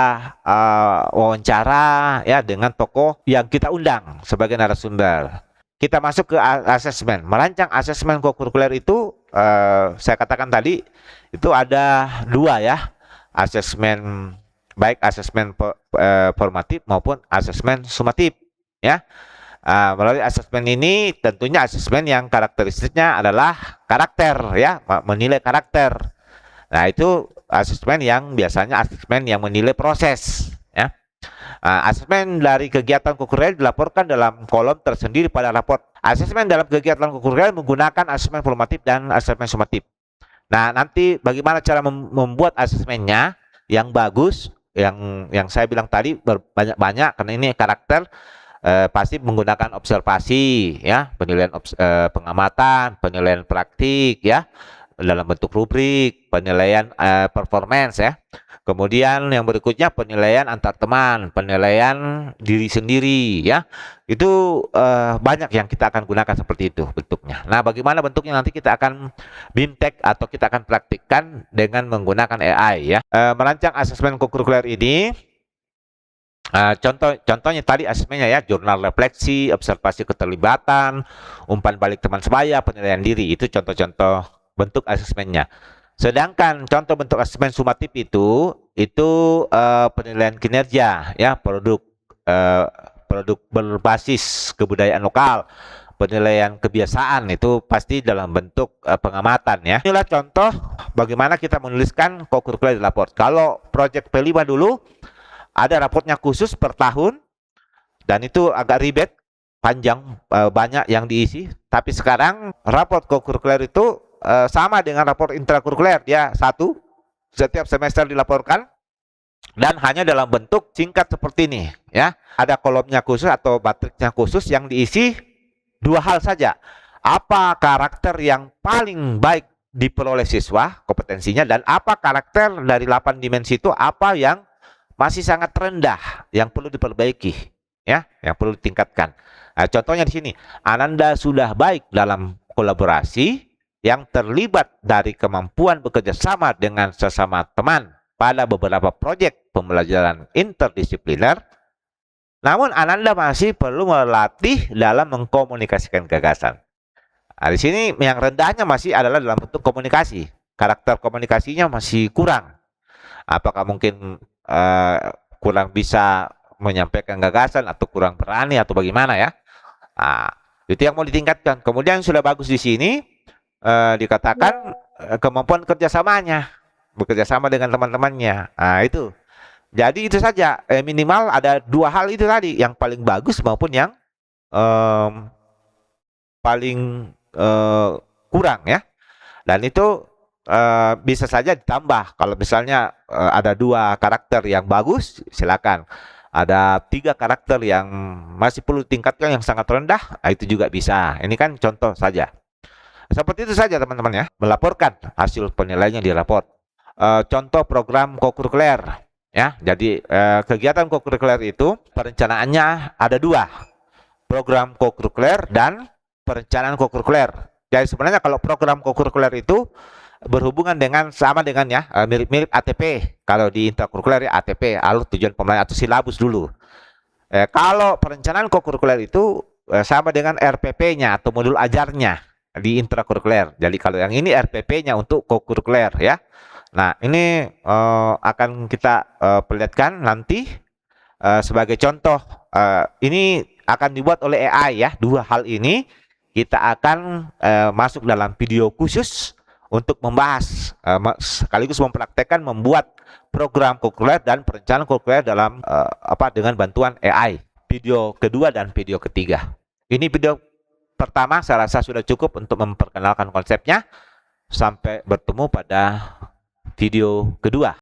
wawancara ya dengan tokoh yang kita undang sebagai narasumber. Kita masuk ke asesmen. Merancang asesmen kokurikuler itu saya katakan tadi itu ada 2 ya. Asesmen, baik asesmen formatif maupun asesmen sumatif ya. Melalui asesmen ini tentunya asesmen yang karakteristiknya adalah karakter ya, menilai karakter. Nah, itu asesmen yang biasanya asesmen yang menilai proses ya. Asesmen dari kegiatan kokurikuler dilaporkan dalam kolom tersendiri pada raport. Asesmen dalam kegiatan kokurikuler menggunakan asesmen formatif dan asesmen sumatif. Nah, nanti bagaimana cara membuat asesmennya yang bagus, yang saya bilang tadi banyak-banyak, karena ini karakter, pasti menggunakan observasi ya, penilaian pengamatan, penilaian praktik ya, dalam bentuk rubrik, penilaian performance ya. Kemudian yang berikutnya penilaian antar teman, penilaian diri sendiri ya. Itu banyak yang kita akan gunakan seperti itu bentuknya. Nah, bagaimana bentuknya nanti kita akan BIMTEK atau kita akan praktikkan dengan menggunakan AI ya. Merancang asesmen kokurikuler ini, contohnya tadi asesmennya ya, jurnal refleksi, observasi keterlibatan, umpan balik teman sebaya, penilaian diri. Itu contoh-contoh bentuk asesmennya. Sedangkan contoh bentuk asesmen sumatif itu penilaian kinerja ya, produk berbasis kebudayaan lokal, penilaian kebiasaan, itu pasti dalam bentuk pengamatan ya. Inilah contoh bagaimana kita menuliskan kokurikuler di raport. Kalau proyek P5 dulu ada raportnya khusus per tahun, dan itu agak ribet, panjang, banyak yang diisi. Tapi sekarang raport kokurikuler itu sama dengan raport intrakurikuler, dia satu setiap semester dilaporkan dan hanya dalam bentuk singkat seperti ini ya. Ada kolomnya khusus atau matriksnya khusus yang diisi dua hal saja. Apa karakter yang paling baik diperoleh siswa kompetensinya, dan apa karakter dari 8 dimensi itu apa yang masih sangat rendah yang perlu diperbaiki ya, yang perlu ditingkatkan. Nah, contohnya di sini, Ananda sudah baik dalam kolaborasi yang terlibat dari kemampuan bekerja sama dengan sesama teman pada beberapa proyek pembelajaran interdisipliner. Namun Ananda masih perlu melatih dalam mengkomunikasikan gagasan. Nah, di sini yang rendahnya masih adalah dalam bentuk komunikasi. Karakter komunikasinya masih kurang. Apakah mungkin kurang bisa menyampaikan gagasan atau kurang berani atau bagaimana ya? Nah, itu yang mau ditingkatkan. Kemudian sudah bagus di sini dikatakan kemampuan kerjasamanya, bekerja sama dengan teman-temannya. Nah, itu. Jadi itu saja, minimal ada dua hal itu tadi, yang paling bagus maupun yang paling kurang ya. Dan itu bisa saja ditambah. Kalau misalnya ada dua karakter yang bagus, silakan. Ada 3 karakter yang masih perlu tingkatkan yang sangat rendah, nah itu juga bisa. Ini kan contoh saja. Seperti itu saja teman-teman ya, melaporkan hasil penilaiannya di raport. Contoh program kokurikuler ya. Jadi kegiatan kokurikuler itu perencanaannya ada 2, program kokurikuler dan perencanaan kokurikuler. Jadi sebenarnya kalau program kokurikuler itu berhubungan dengan sama dengan ya, mirip-mirip ATP. Kalau di intrakurikuler ya ATP, alur tujuan pembelajaran atau silabus dulu. Kalau perencanaan kokurikuler itu sama dengan RPP-nya atau modul ajarnya di intrakurikuler. Jadi kalau yang ini RPP-nya untuk kokurikuler ya. Nah, ini akan kita perlihatkan nanti sebagai contoh. Ini akan dibuat oleh AI ya. 2 hal ini kita akan masuk dalam video khusus untuk membahas sekaligus mempraktekkan membuat program kokurikuler dan perencanaan kokurikuler dalam dengan bantuan AI. Video kedua dan video ketiga. Ini video pertama saya rasa sudah cukup untuk memperkenalkan konsepnya. Sampai bertemu pada video kedua.